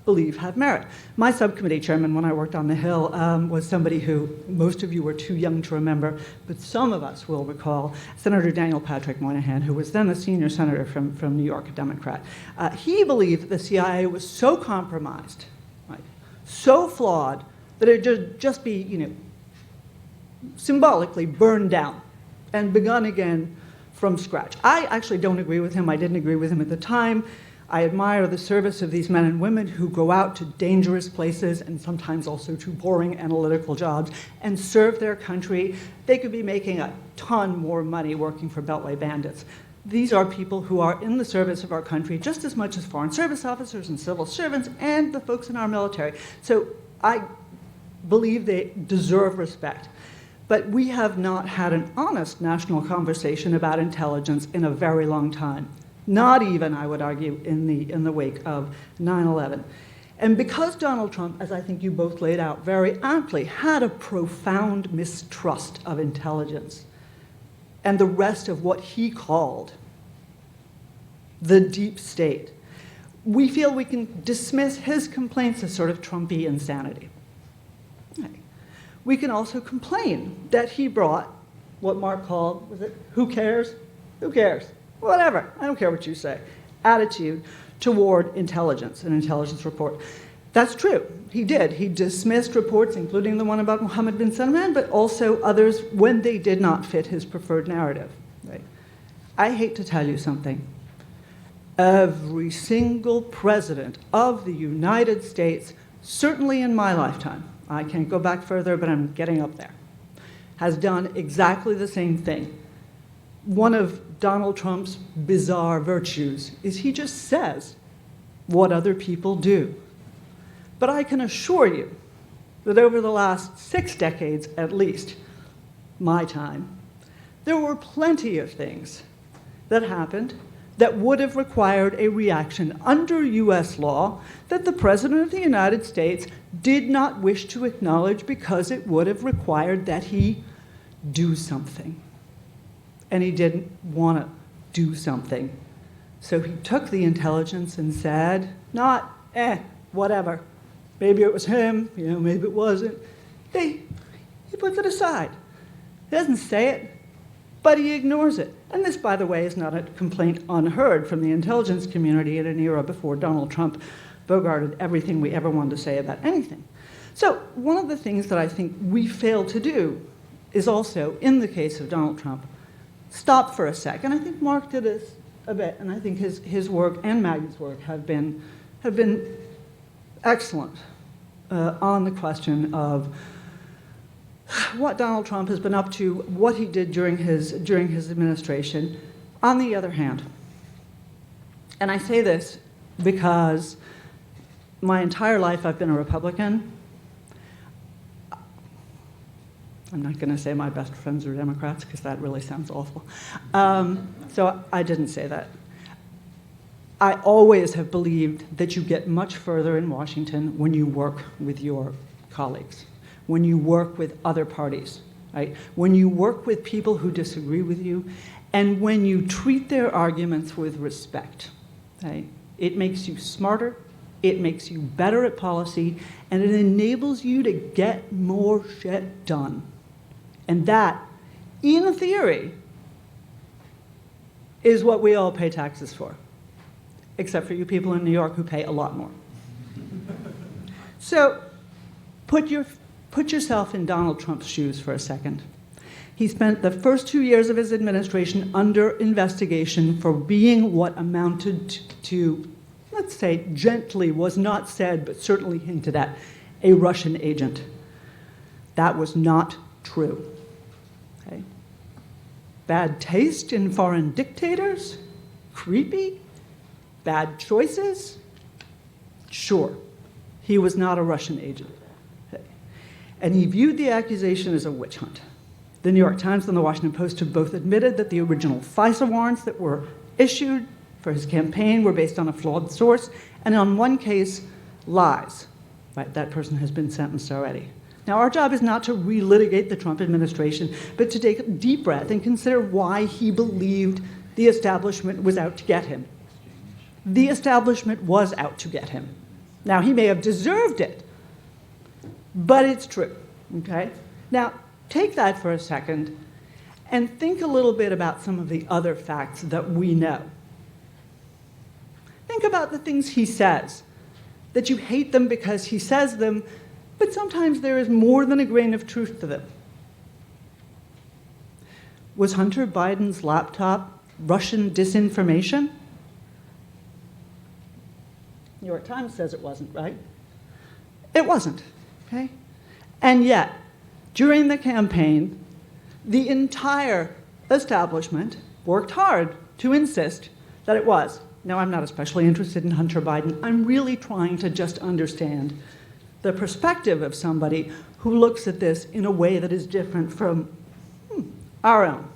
believe have merit. My subcommittee chairman, when I worked on the Hill, was somebody who most of you are too young to remember, but some of us will recall, Senator Danielle Pletka, who was then the senior senator from New York, a Democrat. He believed that the CIA was so compromised, right, so flawed, that it would just be, symbolically burned down and begun again from scratch. I actually don't agree with him. I didn't agree with him at the time. I admire the service of these men and women who go out to dangerous places and sometimes also to boring analytical jobs and serve their country. They could be making a ton more money working for Beltway bandits. These are people who are in the service of our country just as much as foreign service officers and civil servants and the folks in our military. So I believe they deserve respect. But we have not had an honest national conversation about intelligence in a very long time. Not even, I would argue, in the wake of 9/11. And because Donald Trump, as I think you both laid out very aptly, had a profound mistrust of intelligence and the rest of what he called the deep state, we feel we can dismiss his complaints as sort of Trumpy insanity. We can also complain that he brought what Mark called, was it, who cares? Who cares? Whatever, I don't care what you say, attitude toward intelligence, an intelligence report. That's true, he did. He dismissed reports, including the one about Mohammed bin Salman, but also others when they did not fit his preferred narrative. Right? I hate to tell you something. Every single president of the United States, certainly in my lifetime, I can't go back further, but I'm getting up there, has done exactly the same thing. One of Donald Trump's bizarre virtues is he just says what other people do. But I can assure you that over the last 6 decades, at least, my time, there were plenty of things that happened that would have required a reaction under US law that the President of the United States did not wish to acknowledge because it would have required that he do something. And he didn't want to do something. So he took the intelligence and said, not, whatever. Maybe it was him, maybe it wasn't. He puts it aside. He doesn't say it, but he ignores it. And this, by the way, is not a complaint unheard from the intelligence community in an era before Donald Trump bogarted everything we ever wanted to say about anything. So one of the things that I think we fail to do is also, in the case of Donald Trump, stop for a sec. And I think Mark did this a bit, and I think his work and Maggie's work have been excellent on the question of what Donald Trump has been up to, what he did during his administration. On the other hand, and I say this because my entire life I've been a Republican. I'm not going to say my best friends are Democrats because that really sounds awful. So I didn't say that. I always have believed that you get much further in Washington when you work with your colleagues, when you work with other parties, right? When you work with people who disagree with you, and when you treat their arguments with respect, right? It makes you smarter, it makes you better at policy, and it enables you to get more shit done. And that, in theory, is what we all pay taxes for, except for you people in New York who pay a lot more. So Put yourself in Donald Trump's shoes for a second. He spent the first 2 years of his administration under investigation for being what amounted to, let's say, gently, was not said, but certainly hinted at, a Russian agent. That was not true. Okay? Bad taste in foreign dictators? Creepy? Bad choices? Sure. He was not a Russian agent. Okay? And he viewed the accusation as a witch hunt. The New York Times and the Washington Post have both admitted that the original FISA warrants that were issued for his campaign were based on a flawed source, and on one case, lies. Right? That person has been sentenced already. Now, our job is not to relitigate the Trump administration, but to take a deep breath and consider why he believed the establishment was out to get him. The establishment was out to get him. Now, he may have deserved it, but it's true, okay? Now, take that for a second and think a little bit about some of the other facts that we know. Think about the things he says, that you hate them because he says them, but sometimes there is more than a grain of truth to them. Was Hunter Biden's laptop Russian disinformation? New York Times says it wasn't, right? It wasn't, okay? And yet, during the campaign, the entire establishment worked hard to insist that it was. Now, I'm not especially interested in Hunter Biden. I'm really trying to just understand the perspective of somebody who looks at this in a way that is different from our own.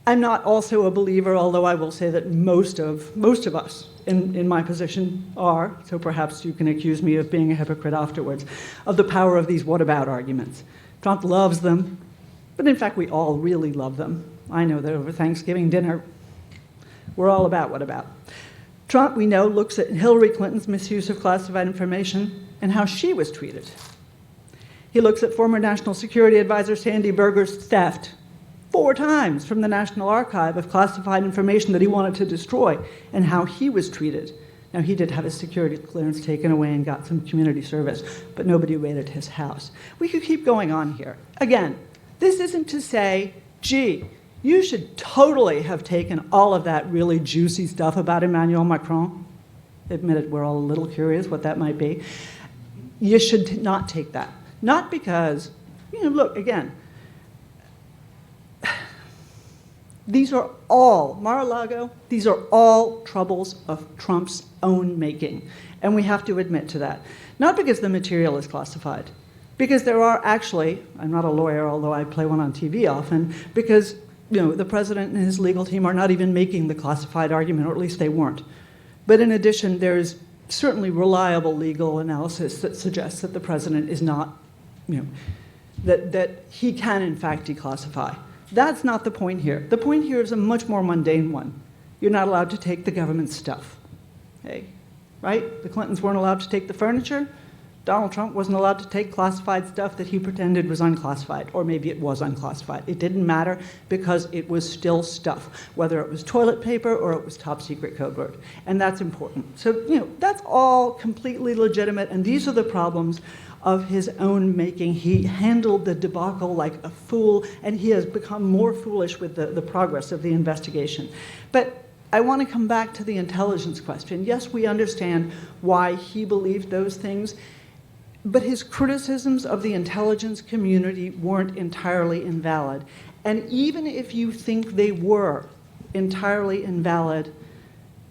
I'm not also a believer, although I will say that most of us in my position are, so perhaps you can accuse me of being a hypocrite afterwards, of the power of these what about arguments. Trump loves them, but in fact we all really love them. I know that over Thanksgiving dinner, we're all about what about. Trump, we know, looks at Hillary Clinton's misuse of classified information and how she was treated. He looks at former National Security Advisor Sandy Berger's theft 4 times from the National Archive of classified information that he wanted to destroy and how he was treated. Now, he did have his security clearance taken away and got some community service, but nobody raided his house. We could keep going on here. Again, this isn't to say, gee, you should totally have taken all of that really juicy stuff about Emmanuel Macron. Admit it, we're all a little curious what that might be. You should not take that. Not because, look, again, these are all, Mar-a-Lago, these are all troubles of Trump's own making. And we have to admit to that. Not because the material is classified, because there are actually, I'm not a lawyer, although I play one on TV often, because the president and his legal team are not even making the classified argument, or at least they weren't. But in addition, there's certainly reliable legal analysis that suggests that the president is not, that he can in fact declassify. That's not the point here. The point here is a much more mundane one. You're not allowed to take the government's stuff, okay? Right? The Clintons weren't allowed to take the furniture. Donald Trump wasn't allowed to take classified stuff that he pretended was unclassified, or maybe it was unclassified. It didn't matter because it was still stuff, whether it was toilet paper or it was top secret code word. And that's important. So, that's all completely legitimate, and these are the problems of his own making. He handled the debacle like a fool, and he has become more foolish with the progress of the investigation. But I want to come back to the intelligence question. Yes, we understand why he believed those things, but his criticisms of the intelligence community weren't entirely invalid. And even if you think they were entirely invalid,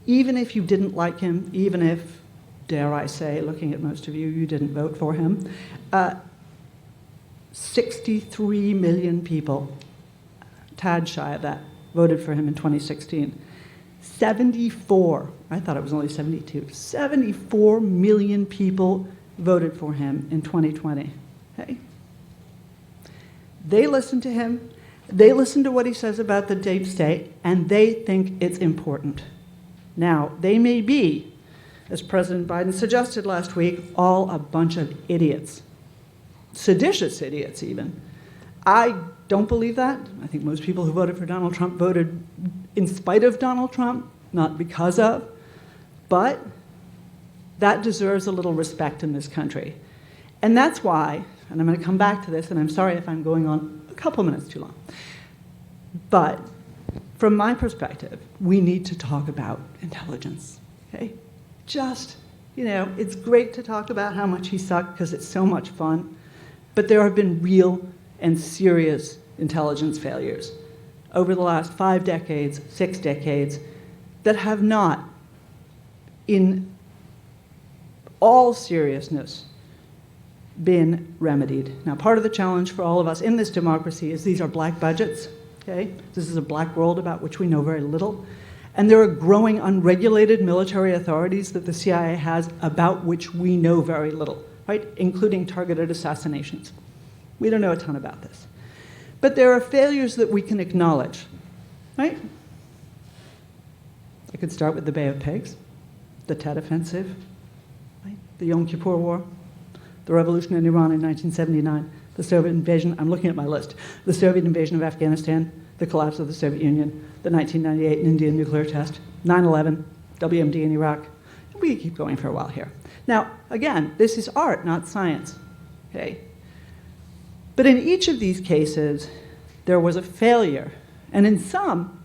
even if you didn't like him, even if, dare I say, looking at most of you, you didn't vote for him, 63 million people, tad shy of that, voted for him in 2016. 74, I thought it was only 72, 74 million people voted for him in 2020. Okay? They listen to him, they listen to what he says about the deep state, and they think it's important. Now, they may be, as President Biden suggested last week, all a bunch of idiots. Seditious idiots, even. I don't believe that. I think most people who voted for Donald Trump voted in spite of Donald Trump, not because of. But that deserves a little respect in this country. And that's why, and I'm going to come back to this, and I'm sorry if I'm going on a couple minutes too long, but from my perspective, we need to talk about intelligence, okay? Just, it's great to talk about how much he sucked because it's so much fun, but there have been real and serious intelligence failures over the last 5 decades, 6 decades, that have not, in all seriousness, been remedied. Now, part of the challenge for all of us in this democracy is these are black budgets, okay? This is a black world about which we know very little. And there are growing unregulated military authorities that the CIA has about which we know very little, right? Including targeted assassinations. We don't know a ton about this. But there are failures that we can acknowledge, right? I could start with the Bay of Pigs, the Tet Offensive, right? The Yom Kippur War, the revolution in Iran in 1979, the Soviet invasion, I'm looking at my list, the Soviet invasion of Afghanistan, the collapse of the Soviet Union, the 1998 Indian nuclear test, 9/11, WMD in Iraq. We could keep going for a while here. Now, again, this is art, not science, okay? But in each of these cases, there was a failure. And in some,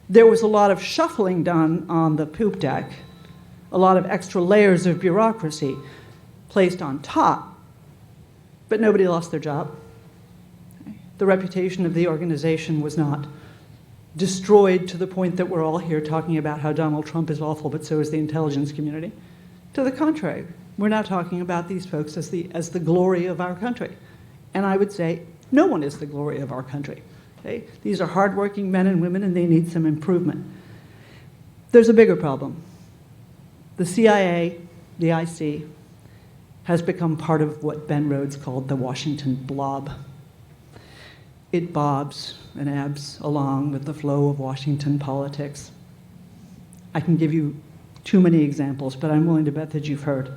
there was a lot of shuffling done on the poop deck, a lot of extra layers of bureaucracy placed on top, but nobody lost their job. The reputation of the organization was not destroyed to the point that we're all here talking about how Donald Trump is awful, but so is the intelligence community. To the contrary, we're now talking about these folks as the glory of our country. And I would say no one is the glory of our country. Okay? These are hardworking men and women, and they need some improvement. There's a bigger problem. The CIA, the IC, has become part of what Ben Rhodes called the Washington blob. It bobs and ebbs along with the flow of Washington politics. I can give you too many examples, but I'm willing to bet that you've heard.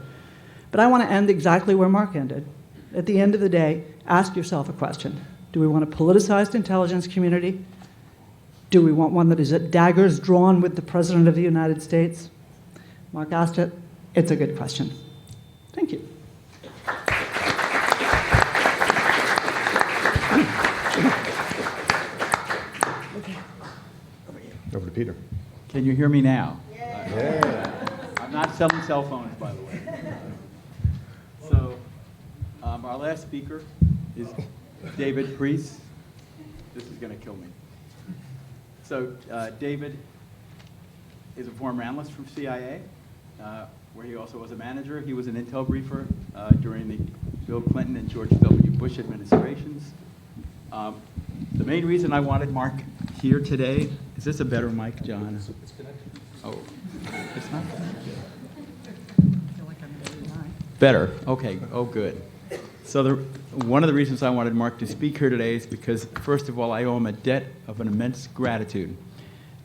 But I want to end exactly where Mark ended. At the end of the day, ask yourself a question. Do we want a politicized intelligence community? Do we want one that is at daggers drawn with the President of the United States? Mark asked it. It's a good question. Thank you. Over to Peter. Can you hear me now? Yeah. I'm not selling cell phones, by the way. So, our last speaker is David Priess. This is going to kill me. So, David is a former analyst from CIA, where he also was a manager. He was an intel briefer during the Bill Clinton and George W. Bush administrations. The main reason I wanted Mark here today, is this a better mic, John? It's connected. Oh, it's not better. Okay. Oh, good. So one of the reasons I wanted Mark to speak here today is because, first of all, I owe him a debt of an immense gratitude.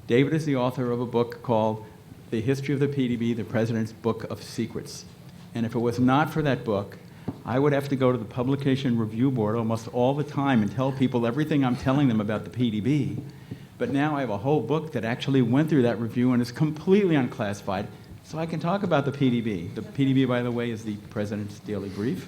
David is the author of a book called The History of the PDB, the President's Book of Secrets. And if it was not for that book, I would have to go to the Publication Review Board almost all the time and tell people everything I'm telling them about the PDB. But now I have a whole book that actually went through that review and is completely unclassified, so I can talk about the PDB. The PDB, by the way, is the President's Daily Brief.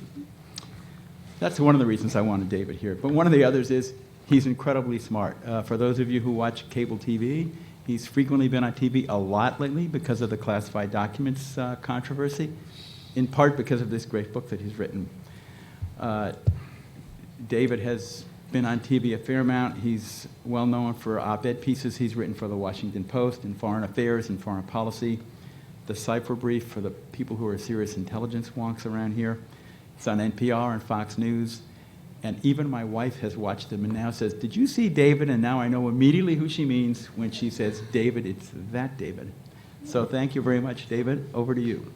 That's one of the reasons I wanted David here. But one of the others is he's incredibly smart. For those of you who watch cable TV, he's frequently been on TV a lot lately because of the classified documents controversy, in part because of this great book that he's written. David has been on TV a fair amount. He's well known for op-ed pieces he's written for the Washington Post in Foreign Affairs and Foreign Policy, the Cipher Brief for the people who are serious intelligence wonks around here. It's on NPR and Fox News. And even my wife has watched them and now says, "Did you see David?" And now I know immediately who she means when she says, "David, it's that David." So thank you very much, David. Over to you.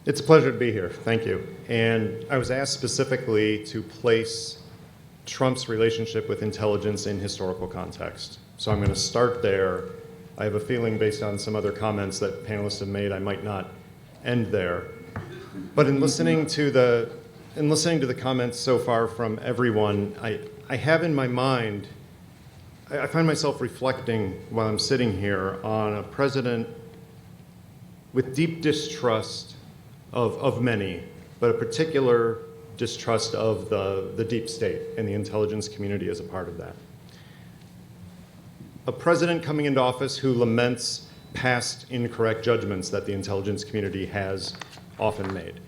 It's a pleasure to be here. Thank you. And I was asked specifically to place Trump's relationship with intelligence in historical context. So I'm going to start there. I have a feeling, based on some other comments that panelists have made, I might not end there. But in listening to the comments so far from everyone, I have in my mind, I find myself reflecting while I'm sitting here on a president with deep distrust of many, but a particular distrust of the deep state and the intelligence community as a part of that. A president coming into office who laments past incorrect judgments that the intelligence community has often made.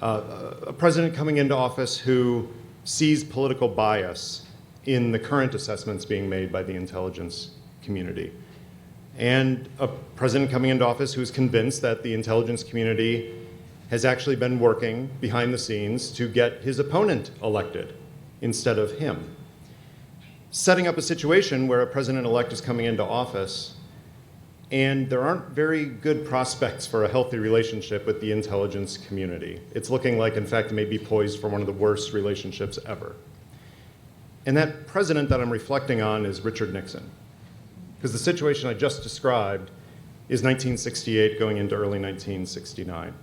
A president coming into office who sees political bias in the current assessments being made by the intelligence community. And a president coming into office who's convinced that the intelligence community has actually been working behind the scenes to get his opponent elected instead of him. Setting up a situation where a president-elect is coming into office and there aren't very good prospects for a healthy relationship with the intelligence community. It's looking like, in fact, it may be poised for one of the worst relationships ever. And that president that I'm reflecting on is Richard Nixon. Because the situation I just described is 1968 going into early 1969.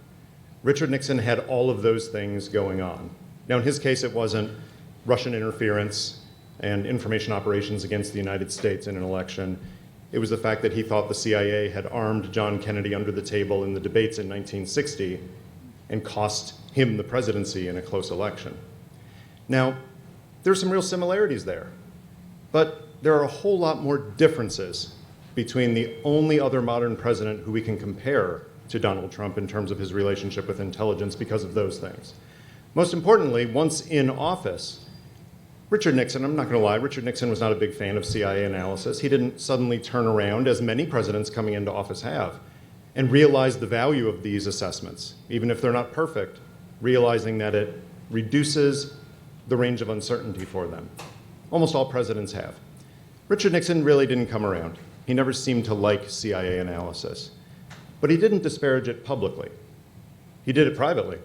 Richard Nixon had all of those things going on. Now, in his case, it wasn't Russian interference and information operations against the United States in an election. It was the fact that he thought the CIA had armed John Kennedy under the table in the debates in 1960 and cost him the presidency in a close election. Now, there's some real similarities there, but there are a whole lot more differences between the only other modern president who we can compare to Donald Trump in terms of his relationship with intelligence because of those things. Most importantly, once in office, Richard Nixon, I'm not going to lie, Richard Nixon was not a big fan of CIA analysis. He didn't suddenly turn around, as many presidents coming into office have, and realize the value of these assessments, even if they're not perfect, realizing that it reduces the range of uncertainty for them. Almost all presidents have. Richard Nixon really didn't come around. He never seemed to like CIA analysis. But he didn't disparage it publicly. He did it privately.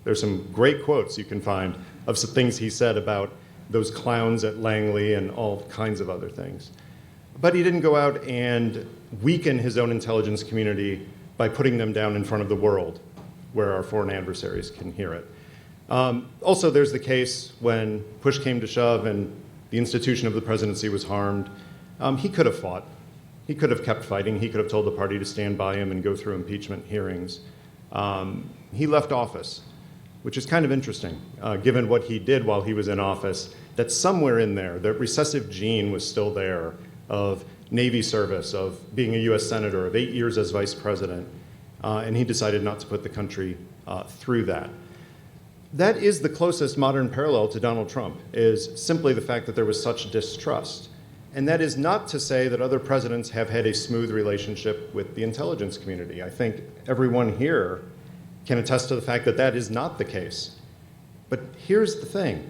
There's some great quotes you can find of some things he said about those clowns at Langley and all kinds of other things. But he didn't go out and weaken his own intelligence community by putting them down in front of the world where our foreign adversaries can hear it. Also, there's the case when push came to shove and the institution of the presidency was harmed. He could have fought. He could have kept fighting. He could have told the party to stand by him and go through impeachment hearings. He left office, which is kind of interesting, given what he did while he was in office, that somewhere in there, the recessive gene was still there of Navy service, of being a US Senator, of 8 years as vice president, and he decided not to put the country through that. That is the closest modern parallel to Donald Trump, is simply the fact that there was such distrust. And that is not to say that other presidents have had a smooth relationship with the intelligence community. I think everyone here can attest to the fact that that is not the case. But here's the thing.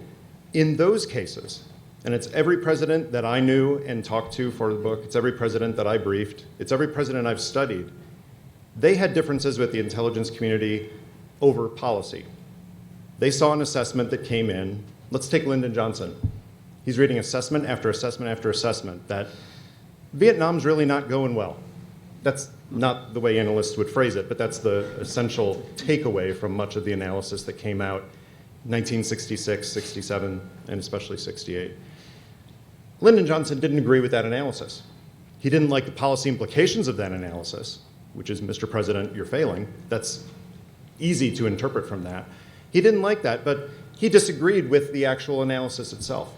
In those cases, and it's every president that I knew and talked to for the book, it's every president that I briefed, it's every president I've studied, they had differences with the intelligence community over policy. They saw an assessment that came in. Let's take Lyndon Johnson. He's reading assessment after assessment after assessment that Vietnam's really not going well. That's not the way analysts would phrase it, but that's the essential takeaway from much of the analysis that came out 1966, 67, and especially 68. Lyndon Johnson didn't agree with that analysis. He didn't like the policy implications of that analysis, which is, Mr. President, you're failing. That's easy to interpret from that. He didn't like that, but he disagreed with the actual analysis itself.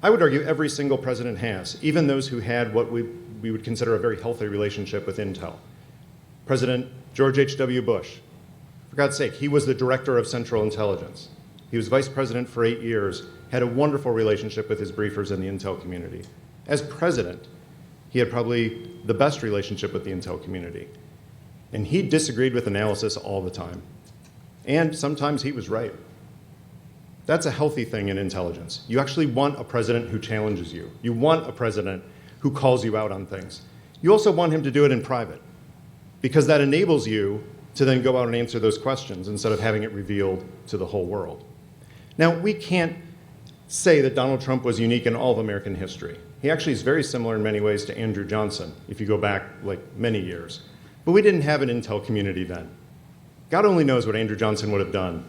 I would argue every single president has, even those who had what we would consider a very healthy relationship with Intel. President George H.W. Bush, for God's sake, he was the director of Central Intelligence. He was vice president for 8 years, had a wonderful relationship with his briefers in the Intel community. As president, he had probably the best relationship with the Intel community. And he disagreed with analysis all the time. And sometimes he was right. That's a healthy thing in intelligence. You actually want a president who challenges you. You want a president who calls you out on things. You also want him to do it in private, because that enables you to then go out and answer those questions instead of having it revealed to the whole world. Now, we can't say that Donald Trump was unique in all of American history. He actually is very similar in many ways to Andrew Johnson, if you go back like many years. But we didn't have an Intel community then. God only knows what Andrew Johnson would have done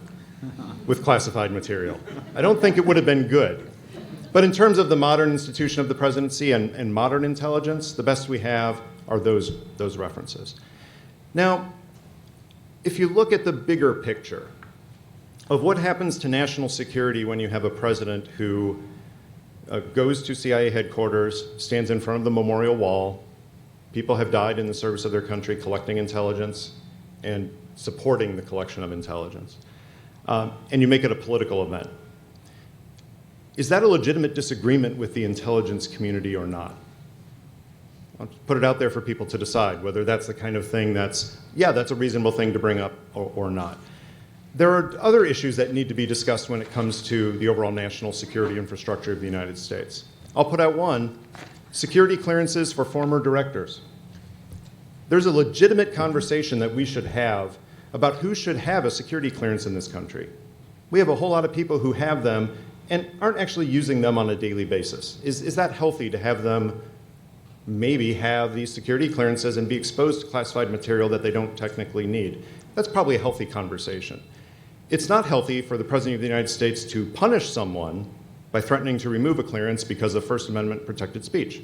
with classified material. I don't think it would have been good. But in terms of the modern institution of the presidency and modern intelligence, the best we have are those references. Now, if you look at the bigger picture, of what happens to national security when you have a president who goes to CIA headquarters, stands in front of the memorial wall. People have died in the service of their country collecting intelligence and supporting the collection of intelligence. And you make it a political event. Is that a legitimate disagreement with the intelligence community or not? I'll put it out there for people to decide whether that's the kind of thing that's a reasonable thing to bring up or not. There are other issues that need to be discussed when it comes to the overall national security infrastructure of the United States. I'll put out one: security clearances for former directors. There's a legitimate conversation that we should have about who should have a security clearance in this country. We have a whole lot of people who have them and aren't actually using them on a daily basis. Is that healthy to have them maybe have these security clearances and be exposed to classified material that they don't technically need? That's probably a healthy conversation. It's not healthy for the President of the United States to punish someone by threatening to remove a clearance because of First Amendment protected speech.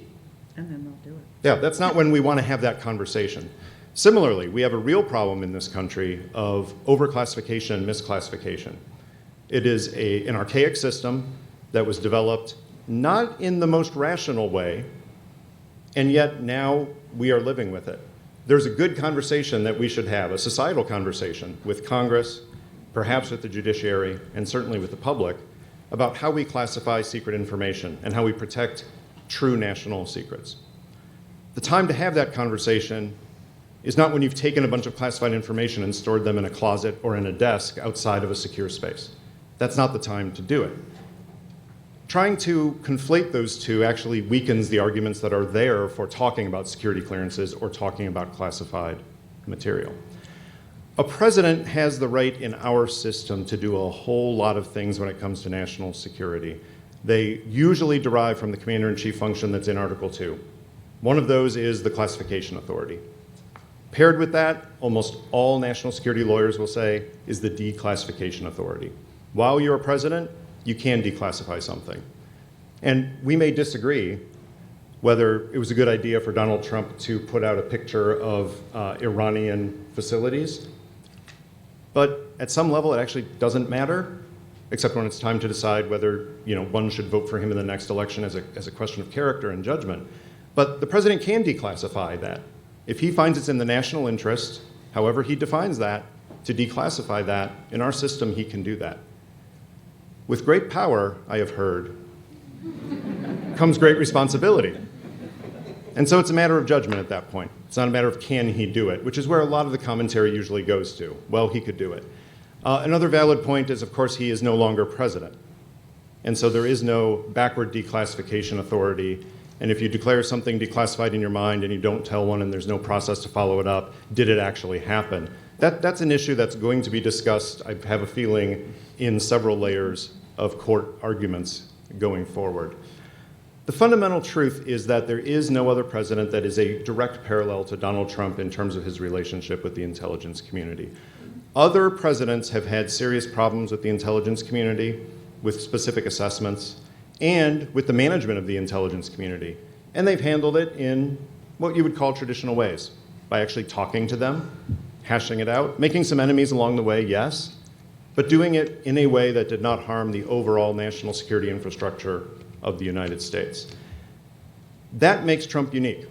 And then they'll do it. Yeah, that's not when we want to have that conversation. Similarly, we have a real problem in this country of overclassification and misclassification. It is an archaic system that was developed not in the most rational way, and yet now we are living with it. There's a good conversation that we should have, a societal conversation with Congress, perhaps with the judiciary, and certainly with the public, about how we classify secret information and how we protect true national secrets. The time to have that conversation is not when you've taken a bunch of classified information and stored them in a closet or in a desk outside of a secure space. That's not the time to do it. Trying to conflate those two actually weakens the arguments that are there for talking about security clearances or talking about classified material. A president has the right in our system to do a whole lot of things when it comes to national security. They usually derive from the commander-in-chief function that's in Article 2. One of those is the classification authority. Paired with that, almost all national security lawyers will say, is the declassification authority. While you're a president, you can declassify something. And we may disagree whether it was a good idea for Donald Trump to put out a picture of Iranian facilities. But at some level, it actually doesn't matter, except when it's time to decide whether one should vote for him in the next election as a question of character and judgment. But the president can declassify that. If he finds it's in the national interest, however he defines that, to declassify that, in our system, he can do that. With great power, I have heard, comes great responsibility. And so it's a matter of judgment at that point. It's not a matter of can he do it, which is where a lot of the commentary usually goes to. Well, he could do it. Another valid point is, of course, he is no longer president. And so there is no backward declassification authority. And if you declare something declassified in your mind and you don't tell one and there's no process to follow it up, did it actually happen? That's an issue that's going to be discussed, I have a feeling, in several layers of court arguments going forward. The fundamental truth is that there is no other president that is a direct parallel to Donald Trump in terms of his relationship with the intelligence community. Other presidents have had serious problems with the intelligence community, with specific assessments, and with the management of the intelligence community. And they've handled it in what you would call traditional ways, by actually talking to them, hashing it out, making some enemies along the way, yes, but doing it in a way that did not harm the overall national security infrastructure of the United States. That makes Trump unique.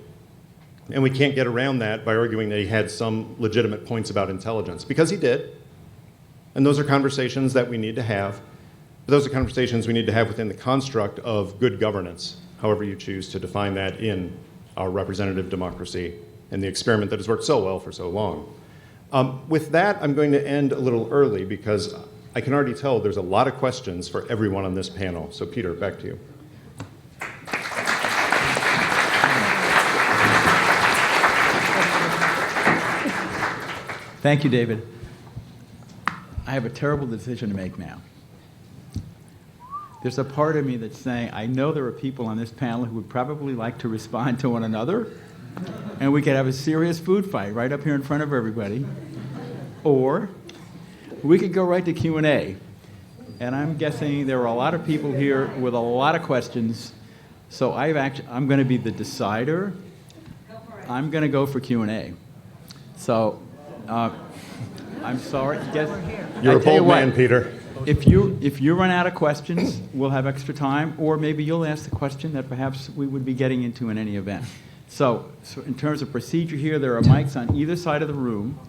And we can't get around that by arguing that he had some legitimate points about intelligence, because he did. And those are conversations that we need to have. But those are conversations we need to have within the construct of good governance, however you choose to define that in our representative democracy and the experiment that has worked so well for so long. With that, I'm going to end a little early because I can already tell there's a lot of questions for everyone on this panel. So Peter, back to you. Thank you, David. I have a terrible decision to make now. There's a part of me that's saying, I know there are people on this panel who would probably like to respond to one another, and we could have a serious food fight right up here in front of everybody. Or we could go right to Q&A. And I'm guessing there are a lot of people here with a lot of questions, so I'm going to be the decider. I'm going to go for Q&A. So I'm sorry. Guess, You're I a tell you bold what, man, Peter. If you run out of questions, we'll have extra time, or maybe you'll ask the question that perhaps we would be getting into in any event. So in terms of procedure here, there are mics on either side of the room.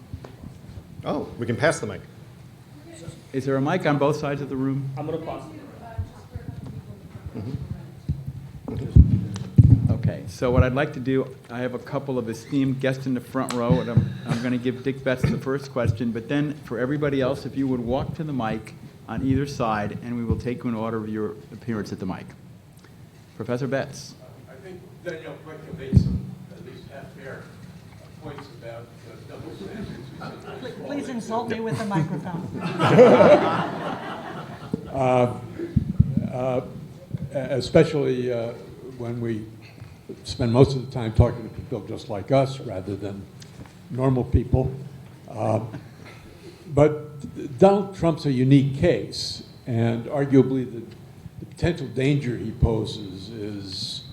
Oh, we can pass the mic. Is there a mic on both sides of the room? I'm going to pause. Okay, so what I'd like to do, I have a couple of esteemed guests in the front row, and I'm going to give Dick Betts the first question, but then for everybody else, if you would walk to the mic on either side, and we will take you in order of your appearance at the mic. Professor Betts. I think Danielle Pletka made some at least half-fair points about double standards. Please insult me with the microphone. Especially when we spend most of the time talking to people just like us rather than normal people. But Donald Trump's a unique case, and arguably the potential danger he poses is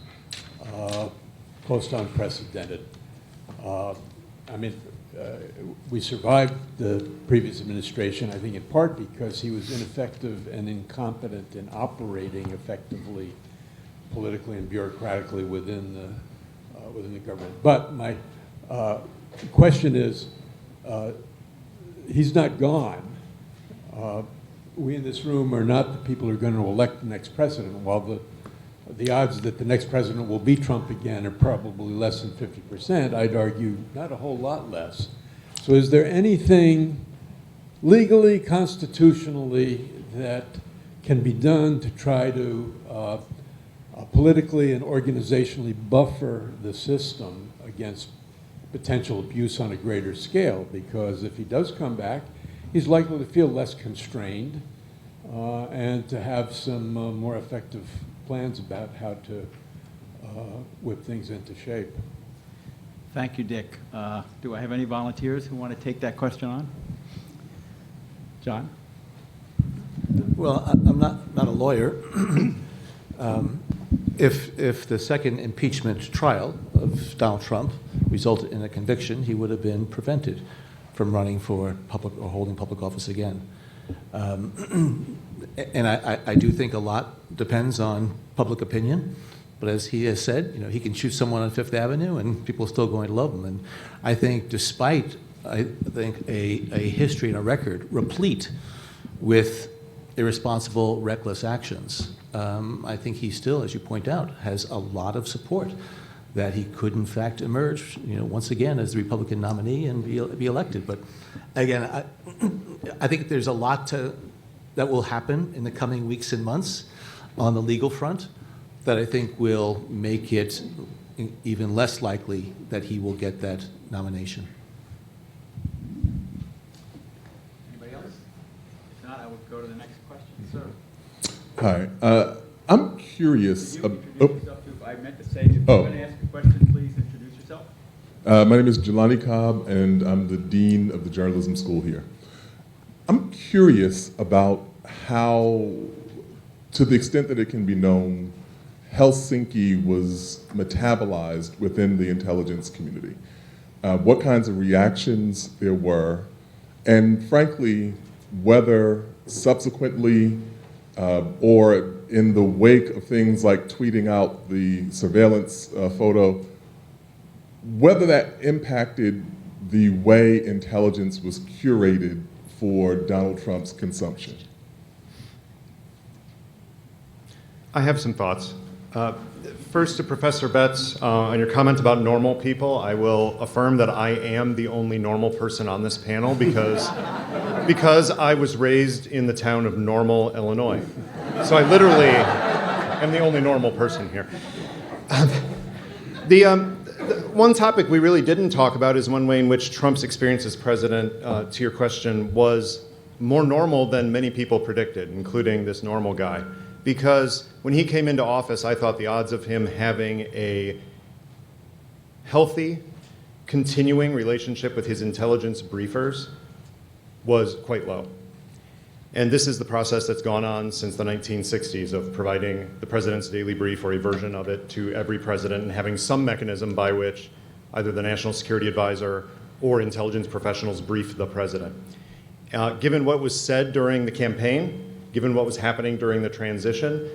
close to unprecedented. We survived the previous administration, I think in part because he was ineffective and incompetent in operating effectively, politically and bureaucratically within the government. But my question is, he's not gone. We in this room are not the people who are going to elect the next president. While the odds that the next president will be Trump again are probably less than 50%, I'd argue not a whole lot less. So is there anything legally, constitutionally, that can be done to try to politically and organizationally buffer the system against potential abuse on a greater scale? Because if he does come back, he's likely to feel less constrained and to have some more effective plans about how to whip things into shape. Thank you, Dick. Do I have any volunteers who want to take that question on? John? Well, I'm not a lawyer. If the second impeachment trial of Donald Trump resulted in a conviction, he would have been prevented from running for public or holding public office again. And I do think a lot depends on public opinion. But as he has said, he can shoot someone on Fifth Avenue and people are still going to love him. And I think despite, a history and a record replete with irresponsible, reckless actions, I think he still, as you point out, has a lot of support that he could in fact emerge, once again as the Republican nominee and be elected. But again, I think there's a lot that will happen in the coming weeks and months on the legal front that I think will make it even less likely that he will get that nomination. Anybody else? If not, I would go to the next question. Sir. Hi. I'm curious. Could you introduce yourself too? I meant to say, if you're going to ask a question, please introduce yourself. My name is Jelani Cobb, and I'm the Dean of the Journalism School here. I'm curious about how, to the extent that it can be known, Helsinki was metabolized within the intelligence community. What kinds of reactions there were, and frankly, whether subsequently or in the wake of things like tweeting out the surveillance photo, whether that impacted the way intelligence was curated for Donald Trump's consumption. I have some thoughts. First, to Professor Betts, on your comment about normal people, I will affirm that I am the only normal person on this panel because I was raised in the town of Normal, Illinois. So I literally am the only normal person here. The one topic we really didn't talk about is one way in which Trump's experience as president, to your question, was more normal than many people predicted, including this normal guy. Because when he came into office, I thought the odds of him having a healthy, continuing relationship with his intelligence briefers was quite low. And this is the process that's gone on since the 1960s of providing the president's daily brief or a version of it to every president and having some mechanism by which either the National Security Advisor or intelligence professionals brief the president. Given what was said during the campaign, given what was happening during the transition,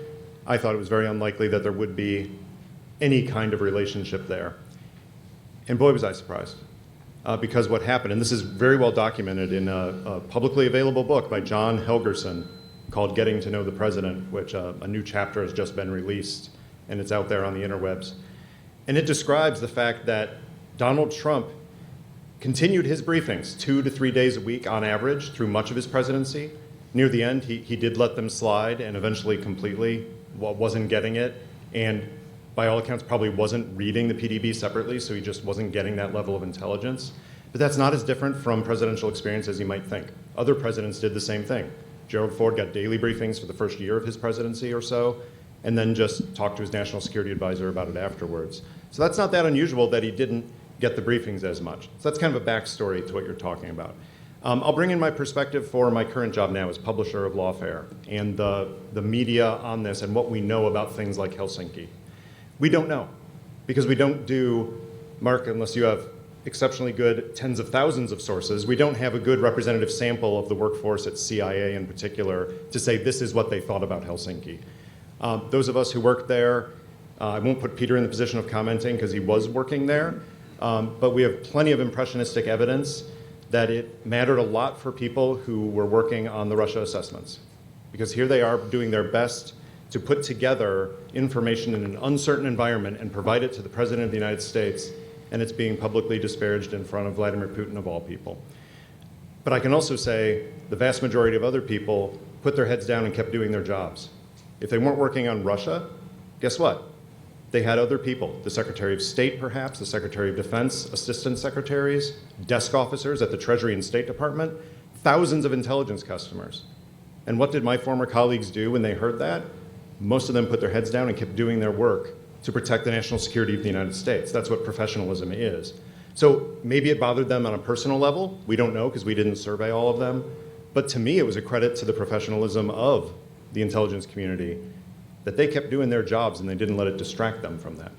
I thought it was very unlikely that there would be any kind of relationship there. And boy, was I surprised. Because what happened, and this is very well documented in a publicly available book by John Helgerson called Getting to Know the President, which a new chapter has just been released, and it's out there on the interwebs. And it describes the fact that Donald Trump continued his briefings 2 to 3 days a week on average through much of his presidency. Near the end, he did let them slide and eventually completely wasn't getting it. And by all accounts, probably wasn't reading the PDB separately, so he just wasn't getting that level of intelligence. But that's not as different from presidential experience as you might think. Other presidents did the same thing. Gerald Ford got daily briefings for the first year of his presidency or so, and then just talked to his national security advisor about it afterwards. So that's not that unusual that he didn't get the briefings as much. So that's kind of a backstory to what you're talking about. I'll bring in my perspective for my current job now as publisher of Lawfare and the media on this and what we know about things like Helsinki. We don't know, because we don't do, Mark, unless you have exceptionally good tens of thousands of sources, we don't have a good representative sample of the workforce at CIA in particular to say this is what they thought about Helsinki. Those of us who worked there, I won't put Peter in the position of commenting because he was working there, but we have plenty of impressionistic evidence that it mattered a lot for people who were working on the Russia assessments. Because here they are doing their best to put together information in an uncertain environment and provide it to the President of the United States, and it's being publicly disparaged in front of Vladimir Putin of all people. But I can also say the vast majority of other people put their heads down and kept doing their jobs. If they weren't working on Russia, guess what? They had other people, the Secretary of State perhaps, the Secretary of Defense, assistant secretaries, desk officers at the Treasury and State Department, thousands of intelligence customers. And what did my former colleagues do when they heard that? Most of them put their heads down and kept doing their work to protect the national security of the United States. That's what professionalism is. So maybe it bothered them on a personal level. We don't know because we didn't survey all of them. But to me, it was a credit to the professionalism of the intelligence community that they kept doing their jobs and they didn't let it distract them from that.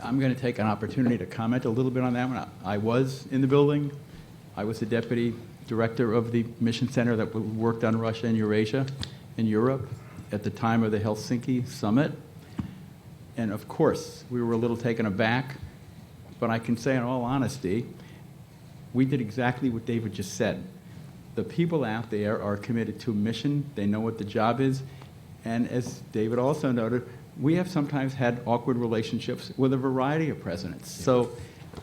I'm going to take an opportunity to comment a little bit on that one. I was in the building. I was the deputy director of the mission center that worked on Russia and Eurasia in Europe at the time of the Helsinki summit. And of course, we were a little taken aback, but I can say in all honesty, we did exactly what David just said. The people out there are committed to a mission. They know what the job is. And as David also noted, we have sometimes had awkward relationships with a variety of presidents. So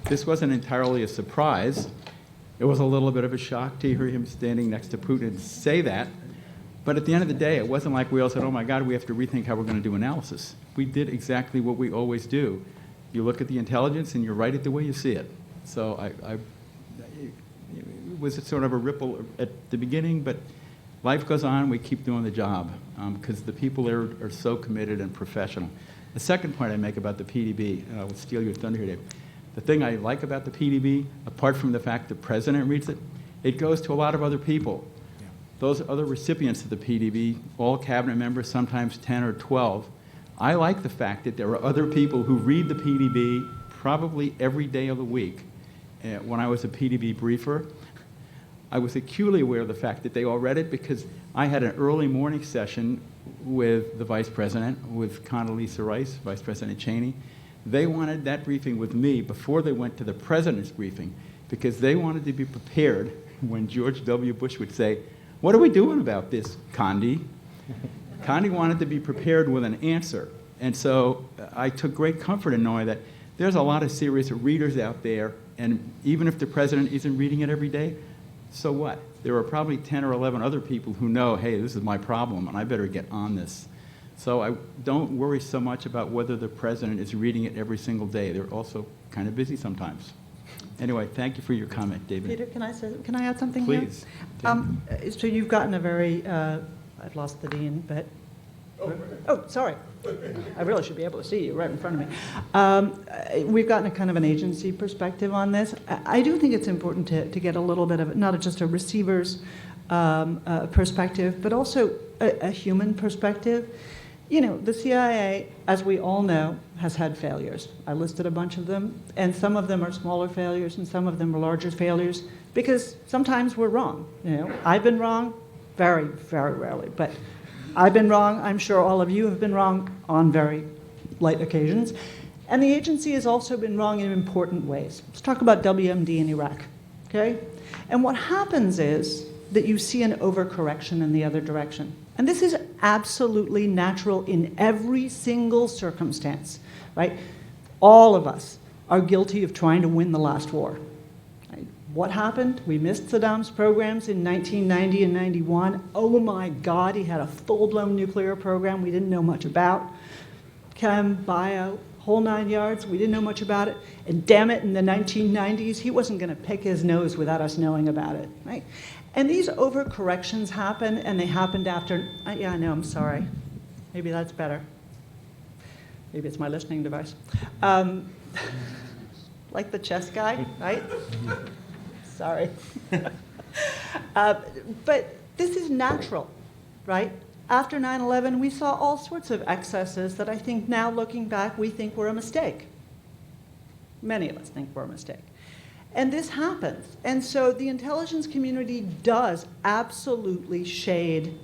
this wasn't entirely a surprise. It was a little bit of a shock to hear him standing next to Putin say that. But at the end of the day, it wasn't like we all said, oh my God, we have to rethink how we're going to do analysis. We did exactly what we always do. You look at the intelligence and you write it the way you see it. So it was sort of a ripple at the beginning, but life goes on, we keep doing the job because the people there are so committed and professional. The second point I make about the PDB, and I will steal your thunder here, Dave. The thing I like about the PDB, apart from the fact the president reads it, it goes to a lot of other people. Yeah. Those other recipients of the PDB, all cabinet members, sometimes 10 or 12, I like the fact that there are other people who read the PDB probably every day of the week. When I was a PDB briefer, I was acutely aware of the fact that they all read it because I had an early morning session with the Vice President, with Condoleezza Rice, Vice President Cheney. They wanted that briefing with me before they went to the President's briefing because they wanted to be prepared when George W. Bush would say, what are we doing about this, Condi? Condi wanted to be prepared with an answer. And so I took great comfort in knowing that there's a lot of serious readers out there, and even if the President isn't reading it every day, so what? There are probably 10 or 11 other people who know, hey, this is my problem, and I better get on this. So I don't worry so much about whether the President is reading it every single day. They're also kind of busy sometimes. Anyway, thank you for your comment, David. Peter, can I add something here? Please. So you've gotten a very, I've lost the dean, but, oh, sorry. I really should be able to see you right in front of me. We've gotten a kind of an agency perspective on this. I do think it's important to get a little bit of, not just a receiver's perspective, but also a human perspective. You know, the CIA, as we all know, has had failures. I listed a bunch of them, and some of them are smaller failures and some of them are larger failures, because sometimes we're wrong. You know, I've been wrong, very, very rarely, but I've been wrong. I'm sure all of you have been wrong on very light occasions. And the agency has also been wrong in important ways. Let's talk about WMD in Iraq, okay? And what happens is that you see an overcorrection in the other direction. And this is absolutely natural in every single circumstance, right? All of us are guilty of trying to win the last war. Right? What happened? We missed Saddam's programs in 1990 and 91. Oh my God, he had a full-blown nuclear program we didn't know much about. Chem, bio, whole 9 yards, we didn't know much about it. And damn it, in the 1990s, he wasn't going to pick his nose without us knowing about it, right? And these overcorrections happen, and they happened after, yeah, I know, I'm sorry. Maybe that's better. Maybe it's my listening device. Like the chess guy, right? Sorry. But this is natural, right? After 9/11, we saw all sorts of excesses that I think now, looking back, we think were a mistake. Many of us think were a mistake. And this happens. And so the intelligence community does absolutely shade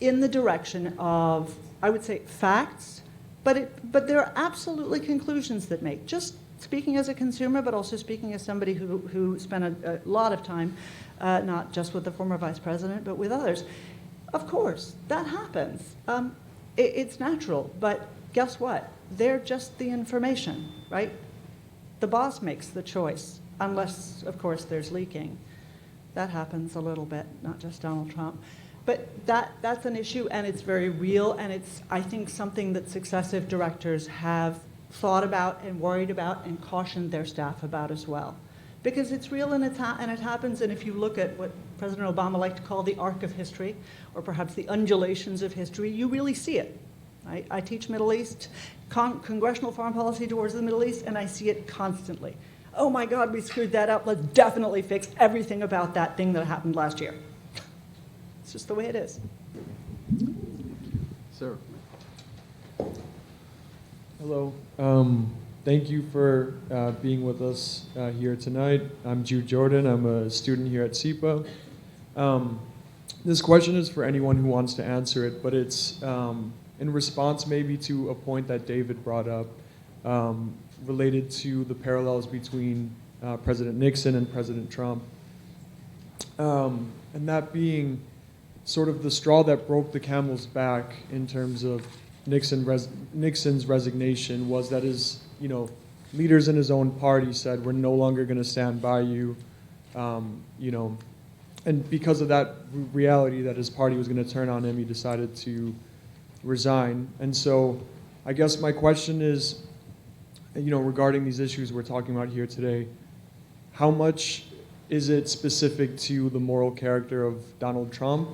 in the direction of, I would say, facts, but there are absolutely conclusions that make. Just speaking as a consumer, but also speaking as somebody who spent a lot of time, not just with the former vice president, but with others. Of course, that happens. It's natural, but guess what? They're just the information, right? The boss makes the choice, unless, of course, there's leaking. That happens a little bit, not just Donald Trump. But that's an issue, and it's very real, and it's, I think, something that successive directors have thought about and worried about and cautioned their staff about as well. Because it's real and it happens, and if you look at what President Obama liked to call the arc of history, or perhaps the undulations of history, you really see it. I teach Middle East, congressional foreign policy towards the Middle East, and I see it constantly. Oh my God, we screwed that up. Let's definitely fix everything about that thing that happened last year. It's just the way it is. Sir. Hello. Thank you for being with us here tonight. I'm Jude Jordan. I'm a student here at SIPA. This question is for anyone who wants to answer it, but it's in response maybe to a point that David brought up related to the parallels between President Nixon and President Trump. And that being sort of the straw that broke the camel's back in terms of Nixon's resignation was that his, leaders in his own party said, we're no longer going to stand by you, and because of that reality that his party was going to turn on him, he decided to resign. And so I guess my question is, regarding these issues we're talking about here today, how much is it specific to the moral character of Donald Trump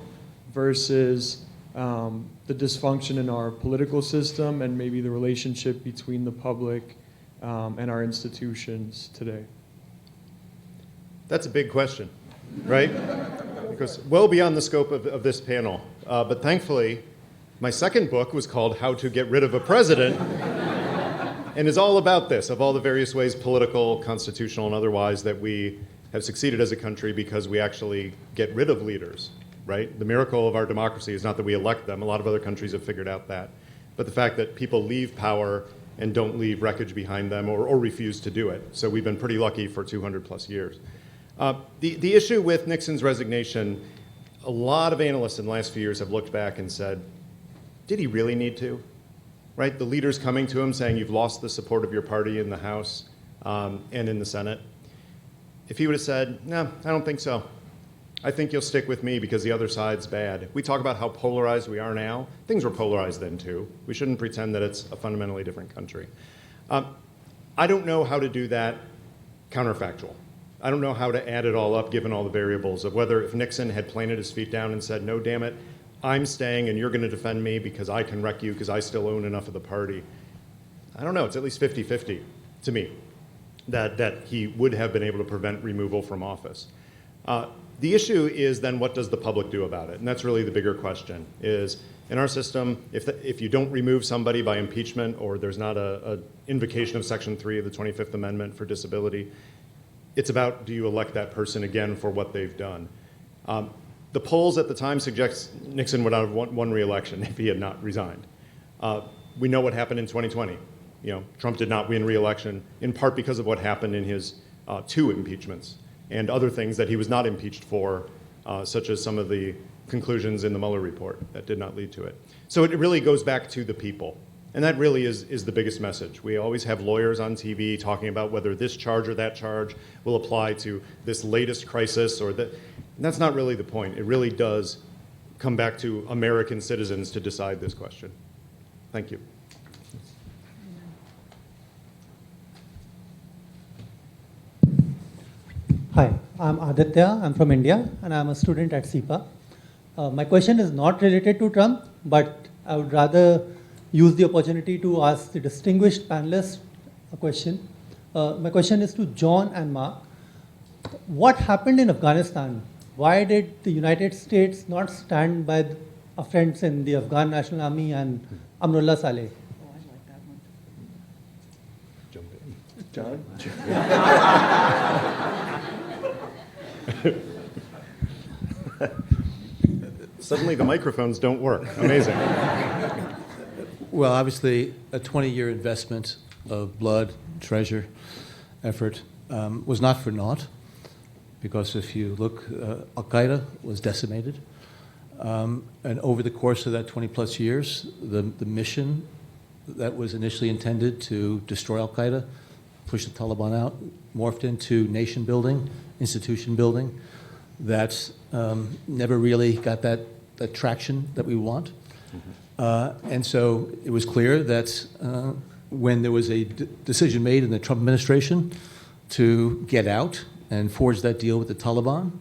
versus the dysfunction in our political system and maybe the relationship between the public and our institutions today? That's a big question, right? Because well beyond the scope of this panel. But thankfully, my second book was called How to Get Rid of a President and is all about this, of all the various ways, political, constitutional, and otherwise, that we have succeeded as a country because we actually get rid of leaders, right? The miracle of our democracy is not that we elect them. A lot of other countries have figured out that. But the fact that people leave power and don't leave wreckage behind them or refuse to do it. So we've been pretty lucky for 200 plus years. The issue with Nixon's resignation, a lot of analysts in the last few years have looked back and said, did he really need to? Right? The leaders coming to him saying, you've lost the support of your party in the House and in the Senate. If he would have said, no, I don't think so. I think you'll stick with me because the other side's bad. We talk about how polarized we are now. Things were polarized then too. We shouldn't pretend that it's a fundamentally different country. I don't know how to do that counterfactual. I don't know how to add it all up given all the variables of whether if Nixon had planted his feet down and said, no, damn it, I'm staying and you're going to defend me because I can wreck you because I still own enough of the party. I don't know. It's at least 50-50 to me that he would have been able to prevent removal from office. The issue is then what does the public do about it? And that's really the bigger question is, In our system, if you don't remove somebody by impeachment or there's not a invocation of Section 3 of the 25th Amendment for disability, it's about, do you elect that person again for what they've done? The polls at the time suggest Nixon would not have won re-election if he had not resigned. We know what happened in 2020. Trump did not win re-election in part because of what happened in his 2 impeachments and other things that he was not impeached for, such as some of the conclusions in the Mueller report that did not lead to it. So it really goes back to the people. And that really is the biggest message. We always have lawyers on TV talking about whether this charge or that charge will apply to this latest crisis or that. That's not really the point. It really does come back to American citizens to decide this question. Thank you. Hi, I'm Aditya. I'm from India, and I'm a student at SIPA. My question is not related to Trump, but I would rather use the opportunity to ask the distinguished panelists a question. My question is to John and Mark. What happened in Afghanistan? Why did the United States not stand by our friends in the Afghan National Army and Amrullah Saleh? Jump in. John? Suddenly the microphones don't work. Amazing. Well, obviously, a 20-year investment of blood, treasure, effort was not for naught, because if you look, Al-Qaeda was decimated. And over the course of that 20-plus years, the mission that was initially intended to destroy Al-Qaeda, push the Taliban out, morphed into nation building, institution building, that never really got that traction that we want. And so it was clear that when there was a decision made in the Trump administration to get out and forge that deal with the Taliban,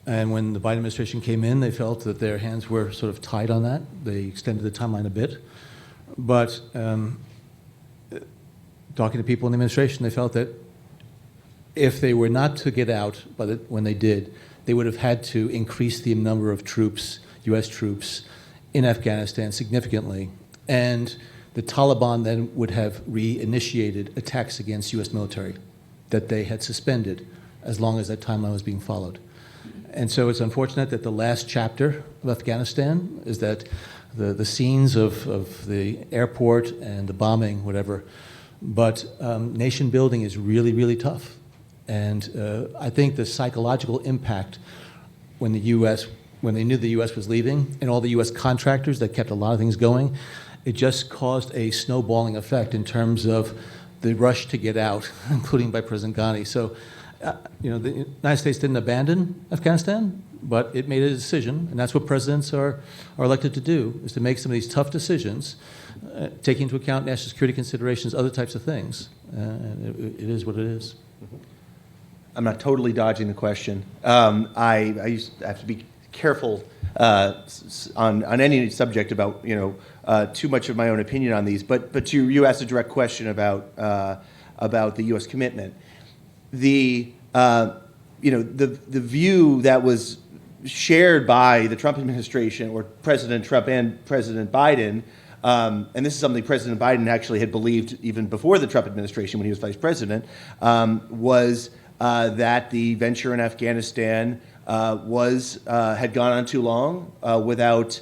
and when the Biden administration came in, they felt that their hands were sort of tied on that. They extended the timeline a bit. But talking to people in the administration, they felt that if they were not to get out, when they did, they would have had to increase the number of troops, U.S. troops, in Afghanistan significantly. And the Taliban then would have reinitiated attacks against U.S. military that they had suspended as long as that timeline was being followed. And so it's unfortunate that the last chapter of Afghanistan is that the scenes of the airport and the bombing, whatever, but nation building is really, really tough. And I think the psychological impact when they knew the U.S. was leaving, and all the U.S. contractors that kept a lot of things going, it just caused a snowballing effect in terms of the rush to get out, including by President Ghani. So, the United States didn't abandon Afghanistan, but it made a decision, and that's what presidents are elected to do, is to make some of these tough decisions, taking into account national security considerations, other types of things. And it is what it is. I'm not totally dodging the question. I have to be careful on any subject about too much of my own opinion on these. But you asked a direct question about the U.S. commitment. The view that was shared by the Trump administration, or President Trump and President Biden, and this is something President Biden actually had believed even before the Trump administration when he was vice president, was that the venture in Afghanistan had gone on too long without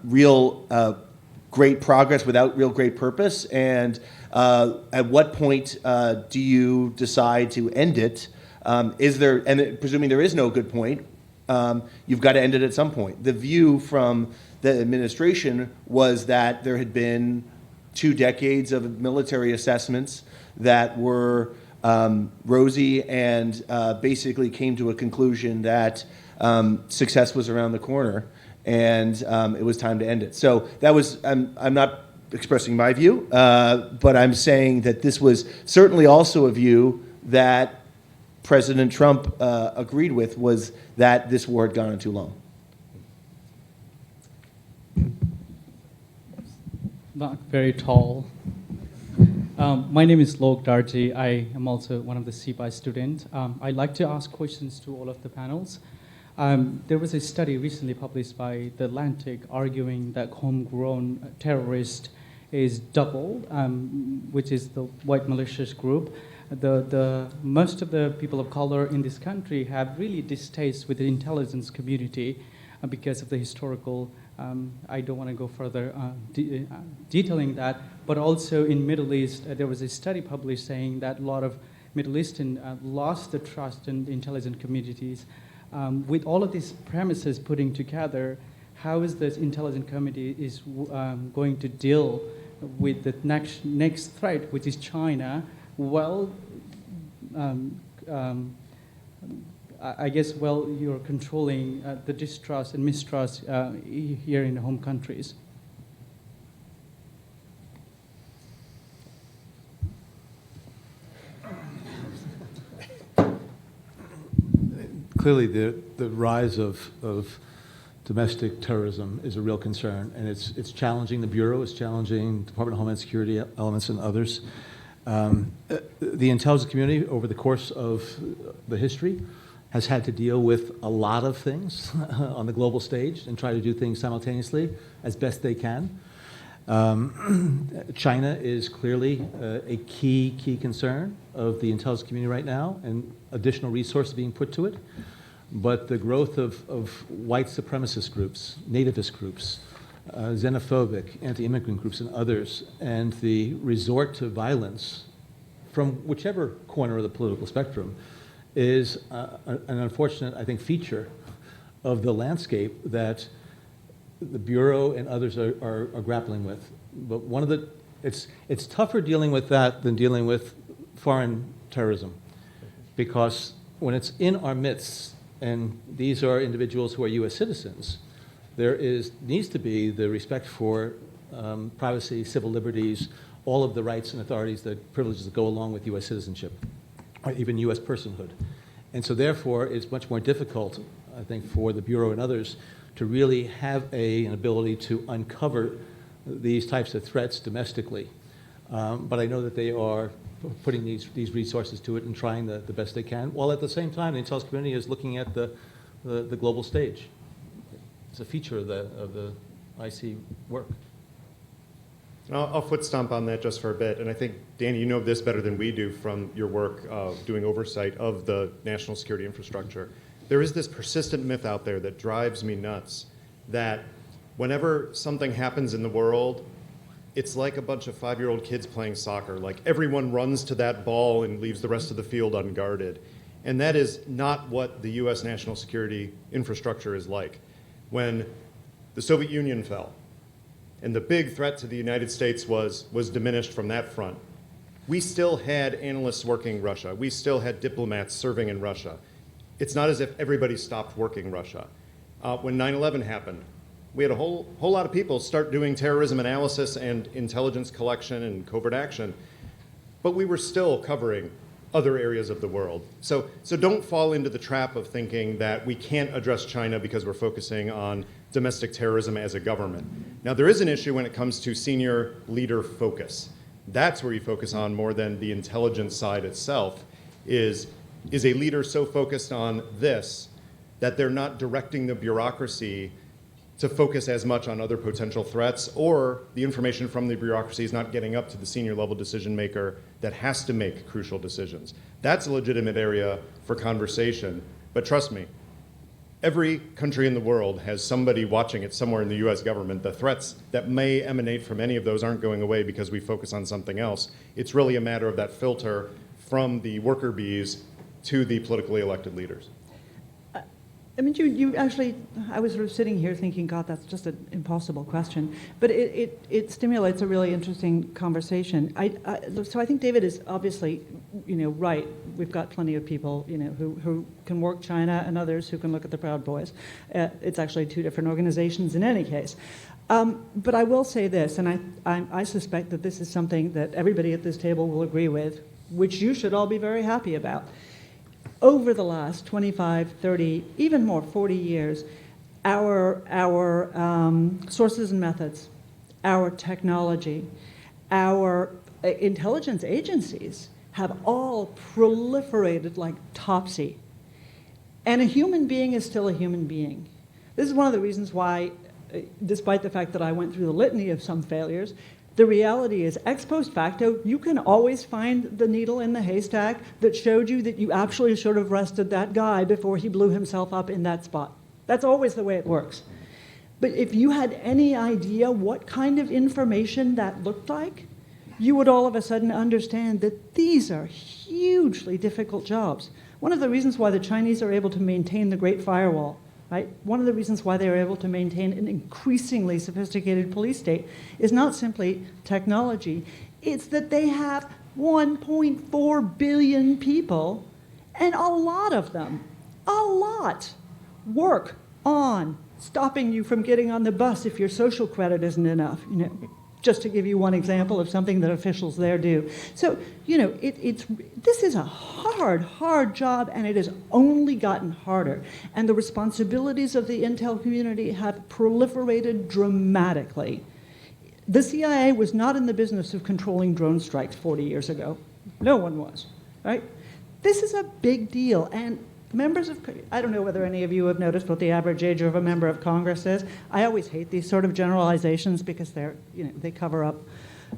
real great progress, without real great purpose. And at what point do you decide to end it? Is there, and presuming there is no good point, you've got to end it at some point. The view from the administration was that there had been 2 decades of military assessments that were rosy and basically came to a conclusion that success was around the corner, and it was time to end it. So that was, I'm not expressing my view, but I'm saying that this was certainly also a view that President Trump agreed with, was that this war had gone on too long. Not very tall. My name is Lok Darji. I am also one of the CPI students. I'd like to ask questions to all of the panels. There was a study recently published by The Atlantic arguing that homegrown terrorist is double, which is the white malicious group. Most of the people of color in this country have really distaste with the intelligence community because of the historical, I don't want to go further detailing that, but also in Middle East, there was a study published saying that a lot of Middle Eastern lost the trust in the intelligence communities. With all of these premises putting together, how is this intelligence committee is going to deal with the next threat, which is China? Well, I guess, well, you're controlling the distrust and mistrust here in the home countries. Clearly, the rise of domestic terrorism is a real concern, and it's challenging the Bureau, it's challenging Department of Homeland Security elements and others. The intelligence community, over the course of the history, has had to deal with a lot of things on the global stage and try to do things simultaneously as best they can. China is clearly a key concern of the intelligence community right now, and additional resources being put to it. But the growth of white supremacist groups, nativist groups, xenophobic, anti-immigrant groups, and others, and the resort to violence from whichever corner of the political spectrum is an unfortunate, I think, feature of the landscape that the Bureau and others are grappling with. But it's tougher dealing with that than dealing with foreign terrorism, because when it's in our midst, and these are individuals who are U.S. citizens, there needs to be the respect for privacy, civil liberties, all of the rights and authorities, the privileges that go along with U.S. citizenship, or even U.S. personhood. And so therefore, it's much more difficult, I think, for the Bureau and others to really have an ability to uncover these types of threats domestically. But I know that they are putting these resources to it and trying the best they can, while at the same time the intelligence community is looking at the global stage. It's a feature of the IC work. I'll foot stomp on that just for a bit, and I think, Danny, you know this better than we do from your work doing oversight of the national security infrastructure. There is this persistent myth out there that drives me nuts, that whenever something happens in the world, it's like a bunch of 5-year-old kids playing soccer. Like everyone runs to that ball and leaves the rest of the field unguarded. And that is not what the US national security infrastructure is like. When the Soviet Union fell, and the big threat to the United States was diminished from that front, we still had analysts working Russia. We still had diplomats serving in Russia. It's not as if everybody stopped working Russia. When 9/11 happened, we had a whole lot of people start doing terrorism analysis and intelligence collection and covert action, but we were still covering other areas of the world. So don't fall into the trap of thinking that we can't address China because we're focusing on domestic terrorism as a government. Now, there is an issue when it comes to senior leader focus. That's where you focus on more than the intelligence side itself, is a leader so focused on this that they're not directing the bureaucracy to focus as much on other potential threats, or the information from the bureaucracy is not getting up to the senior level decision maker that has to make crucial decisions. That's a legitimate area for conversation, but trust me, every country in the world has somebody watching it somewhere in the US government. The threats that may emanate from any of those aren't going away because we focus on something else. It's really a matter of that filter from the worker bees to the politically elected leaders. I mean, you actually, I was sort of sitting here thinking, God, that's just an impossible question. But it stimulates a really interesting conversation. So I think David is obviously, right. We've got plenty of people, who can work China and others who can look at the Proud Boys. It's actually two different organizations in any case. But I will say this, and I suspect that this is something that everybody at this table will agree with, which you should all be very happy about. Over the last 25, 30, even more, 40 years, our sources and methods, our technology, our intelligence agencies have all proliferated like Topsy. And a human being is still a human being. This is one of the reasons why, despite the fact that I went through the litany of some failures, the reality is, ex post facto, you can always find the needle in the haystack that showed you that you actually should have arrested that guy before he blew himself up in that spot. That's always the way it works. But if you had any idea what kind of information that looked like, you would all of a sudden understand that these are hugely difficult jobs. One of the reasons why the Chinese are able to maintain the Great Firewall, right? One of the reasons why they are able to maintain an increasingly sophisticated police state is not simply technology, it's that they have 1.4 billion people, and a lot of them, work on stopping you from getting on the bus if your social credit isn't enough, just to give you one example of something that officials there do. So, this is a hard job, and it has only gotten harder. And the responsibilities of the intel community have proliferated dramatically. The CIA was not in the business of controlling drone strikes 40 years ago. No one was, right? This is a big deal, and members of, I don't know whether any of you have noticed what the average age of a member of Congress is. I always hate these sort of generalizations because they cover up,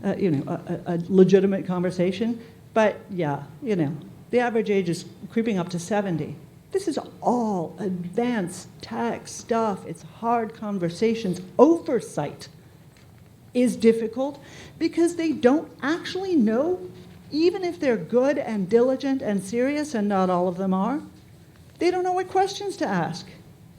a legitimate conversation. But yeah, the average age is creeping up to 70. This is all advanced tech stuff. It's hard conversations. Oversight is difficult because they don't actually know, even if they're good and diligent and serious, and not all of them are, they don't know what questions to ask.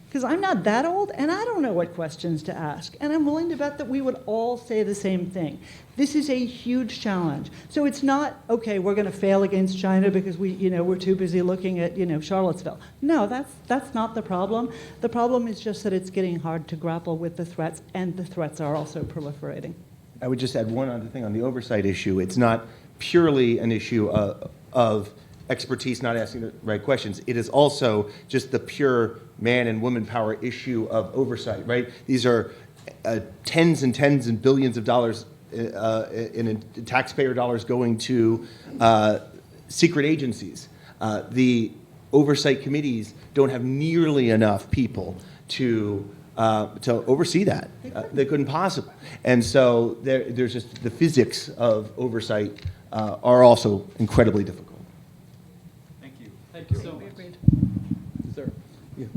Because I'm not that old, and I don't know what questions to ask. And I'm willing to bet that we would all say the same thing. This is a huge challenge. So it's not, okay, we're going to fail against China because we're too busy looking at, Charlottesville. No, that's not the problem. The problem is just that it's getting hard to grapple with the threats, and the threats are also proliferating. I would just add one other thing on the oversight issue. It's not purely an issue of expertise not asking the right questions. It is also just the pure man and woman power issue of oversight, right? These are tens and tens and billions of dollars in taxpayer dollars going to secret agencies. The oversight committees don't have nearly enough people to oversee that. They couldn't possibly. And so there's just the physics of oversight are also incredibly difficult. Thank you so much. Sir. Yeah.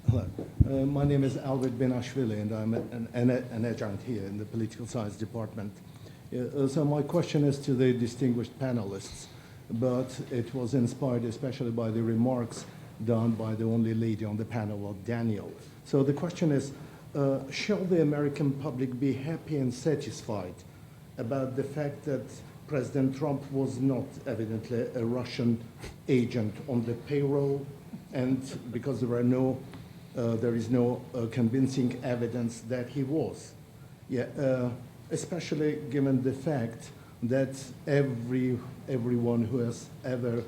Hello. My name is Albert Benashvili, and I'm an adjunct here in the Political Science Department. So my question is to the distinguished panelists, but it was inspired especially by the remarks done by the only lady on the panel, Danielle. So the question is, shall the American public be happy and satisfied about the fact that President Trump was not evidently a Russian agent on the payroll, and because there is no convincing evidence that he was. Yeah, especially given the fact that everyone who has ever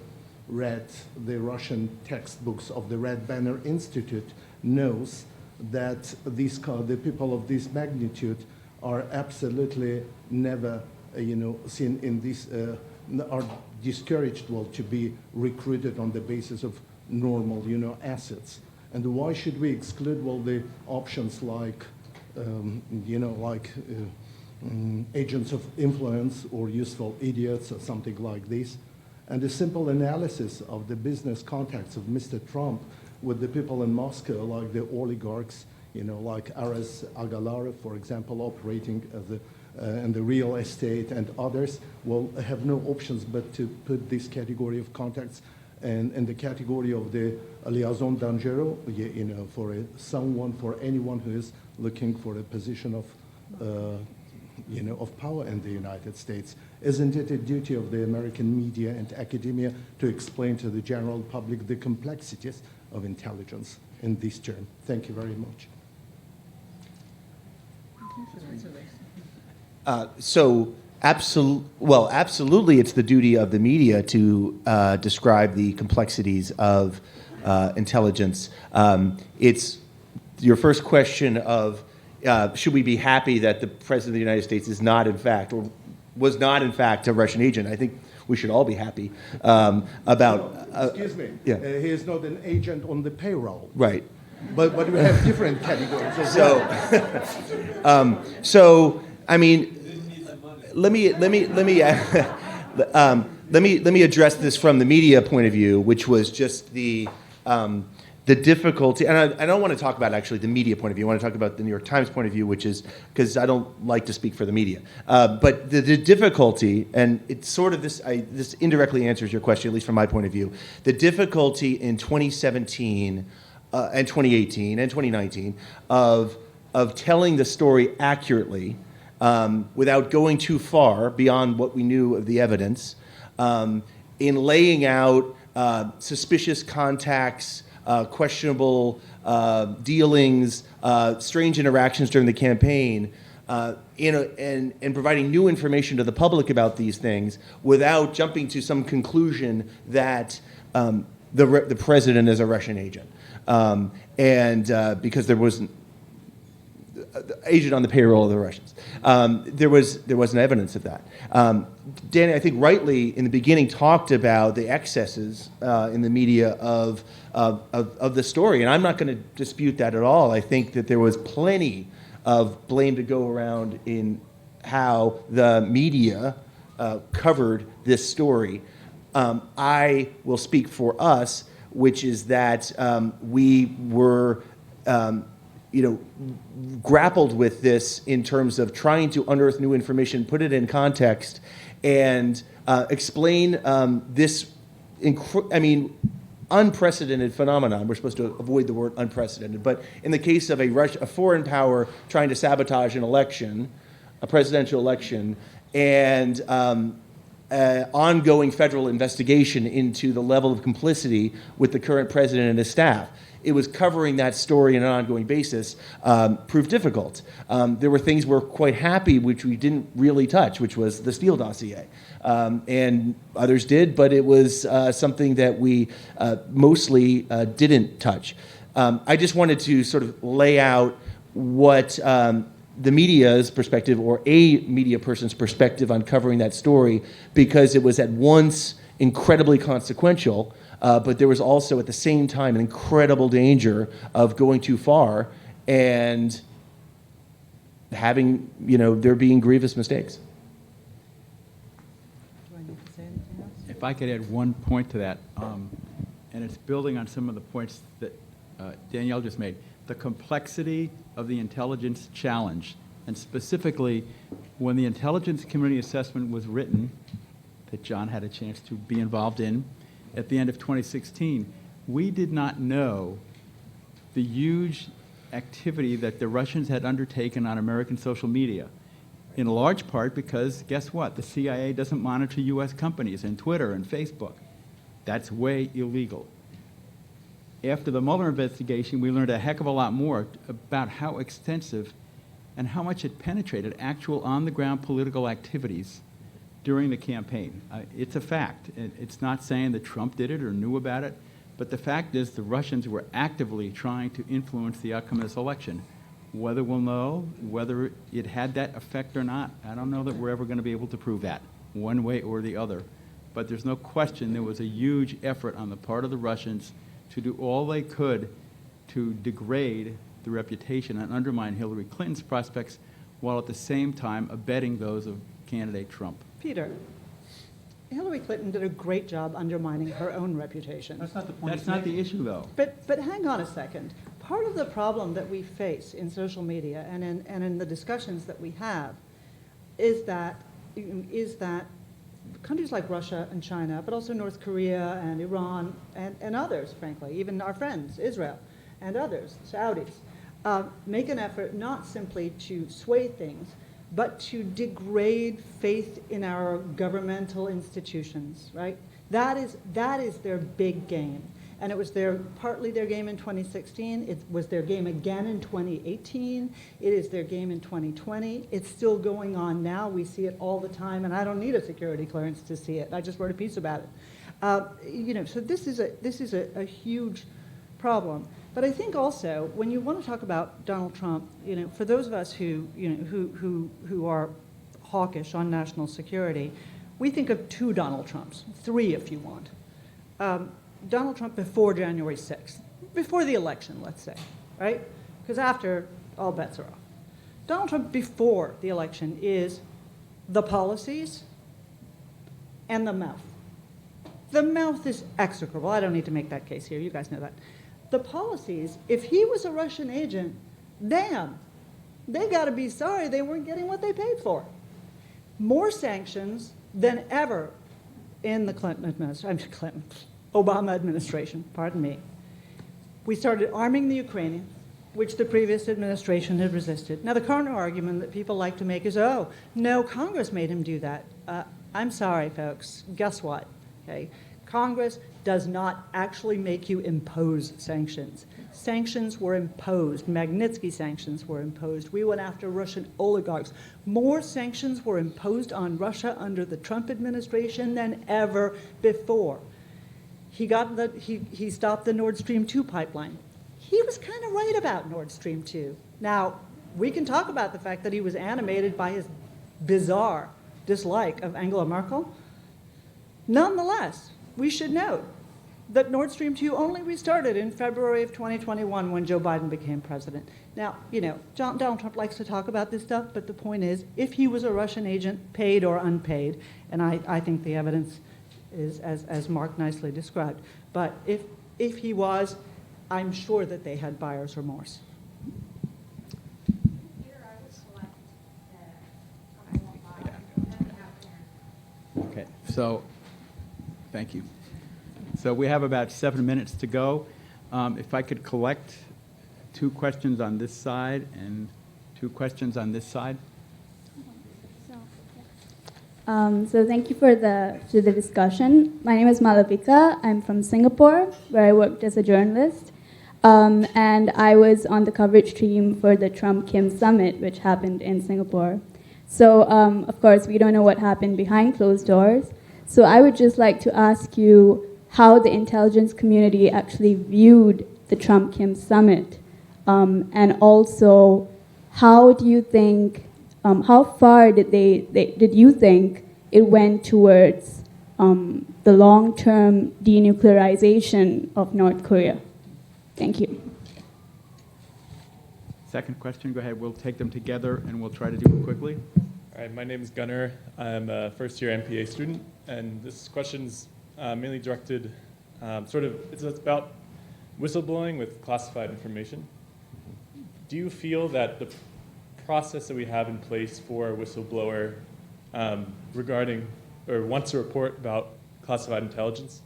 read the Russian textbooks of the Red Banner Institute knows that the people of this magnitude are absolutely never seen in this, are discouraged, to be recruited on the basis of normal, assets. And why should we exclude, the options like, agents of influence or useful idiots or something like this? And a simple analysis of the business contacts of Mr. Trump with the people in Moscow, like the oligarchs, like Aras Agalarov, for example, operating and the real estate, and others will have no options but to put this category of contacts and the category of the liaison dangereux, for anyone who is looking for a position of, of power in the United States. Isn't it a duty of the American media and academia to explain to the general public the complexities of intelligence in this term? Thank you very much. Absolutely, it's the duty of the media to describe the complexities of intelligence. It's your first question of should we be happy that the President of the United States is not, in fact, or was not, in fact, a Russian agent. I think we should all be happy about. Excuse me. Yeah. He is not an agent on the payroll. Right. But we have different categories. As So, so I mean, let me address this from the media point of view, which was just the difficulty, and I don't want to talk about actually the media point of view. I want to talk about the New York Times point of view, which is because I don't like to speak for the media. But the difficulty, and it's sort of this indirectly answers your question, at least from my point of view. The difficulty in 2017 and 2018 and 2019 of telling the story accurately without going too far beyond what we knew of the evidence, in laying out suspicious contacts, questionable dealings, strange interactions during the campaign, and providing new information to the public about these things without jumping to some conclusion that the president is a Russian agent. Because there was agent on the payroll of the Russians. There wasn't evidence of that. Danny, I think rightly in the beginning talked about the excesses in the media of the story, and I'm not going to dispute that at all. I think that there was plenty of blame to go around in how the media covered this story. I will speak for us, which is that we were grappled with this in terms of trying to unearth new information, put it in context, and explain this, unprecedented phenomenon. We're supposed to avoid the word unprecedented, but in the case of a foreign power trying to sabotage an election, a presidential election, and ongoing federal investigation into the level of complicity with the current president and his staff. It was covering that story on an ongoing basis proved difficult. There were things we're quite happy which we didn't really touch, which was the Steele dossier. And others did, but it was something that we mostly didn't touch. I just wanted to sort of lay out what the media's perspective, or a media person's perspective on covering that story, because it was at once incredibly consequential, but there was also at the same time an incredible danger of going too far and having, there being grievous mistakes. Do I need to say anything else? If I could add one point to that, and it's building on some of the points that Danielle just made, the complexity of the intelligence challenge, and specifically when the intelligence community assessment was written, that John had a chance to be involved in at the end of 2016, we did not know the huge activity that the Russians had undertaken on American social media, in large part because, guess what? The CIA doesn't monitor U.S. companies and Twitter and Facebook. That's way illegal. After the Mueller investigation, we learned a heck of a lot more about how extensive and how much it penetrated actual on-the-ground political activities during the campaign. It's a fact. It's not saying that Trump did it or knew about it, but the fact is the Russians were actively trying to influence the outcome of this election. Whether we'll know whether it had that effect or not, I don't know that we're ever going to be able to prove that one way or the other. But there's no question there was a huge effort on the part of the Russians to do all they could to degrade the reputation and undermine Hillary Clinton's prospects, while at the same time abetting those of candidate Trump. Peter, Hillary Clinton did a great job undermining her own reputation. That's not the point. That's not the issue, though. But hang on a second. Part of the problem that we face in social media and in the discussions that we have is that countries like Russia and China, but also North Korea and Iran and others, frankly, even our friends, Israel and others, Saudis, make an effort not simply to sway things, but to degrade faith in our governmental institutions, right? That is their big game. And it was partly their game in 2016. It was their game again in 2018. It is their game in 2020. It's still going on now. We see it all the time, and I don't need a security clearance to see it. I just wrote a piece about it. So this is a huge problem. But I think also when you want to talk about Donald Trump, for those of us who are hawkish on national security, we think of two Donald Trumps, three if you want. Donald Trump before January 6th, before the election, let's say, right? Because after, all bets are off. Donald Trump before the election is the policies and the mouth. The mouth is execrable. I don't need to make that case here. You guys know that. The policies, if he was a Russian agent, damn, they got to be sorry they weren't getting what they paid for. More sanctions than ever in the Obama administration, pardon me. We started arming the Ukrainians, which the previous administration had resisted. Now, the counter argument that people like to make is, oh, no, Congress made him do that. I'm sorry, folks. Guess what? Okay? Congress does not actually make you impose sanctions. Sanctions were imposed. Magnitsky sanctions were imposed. We went after Russian oligarchs. More sanctions were imposed on Russia under the Trump administration than ever before. He stopped the Nord Stream 2 pipeline. He was kind of right about Nord Stream 2. Now, we can talk about the fact that he was animated by his bizarre dislike of Angela Merkel. Nonetheless, we should note that Nord Stream 2 only restarted in February of 2021 when Joe Biden became president. Now, you know, Donald Trump likes to talk about this stuff, but the point is, if he was a Russian agent, paid or unpaid, and I think the evidence is as Mark nicely described, but if he was, I'm sure that they had buyer's remorse. Okay, so, thank you. So we have about 7 minutes to go. If I could collect 2 questions on this side and 2 questions on this side. So thank you for the discussion. My name is Malavika. I'm from Singapore, where I worked as a journalist. And I was on the coverage team for the Trump-Kim summit, which happened in Singapore. So, of course, we don't know what happened behind closed doors. So I would just like to ask you how the intelligence community actually viewed the Trump-Kim summit. And also, how do you think, how far did you think it went towards the long-term denuclearization of North Korea? Thank you. Second question, go ahead. We'll take them together and we'll try to do it quickly. All right, my name is Gunnar. I'm a first-year MPA student, and this question's mainly directed, it's about whistleblowing with classified information. Do you feel that the process that we have in place for a whistleblower regarding or wants to report about classified intelligence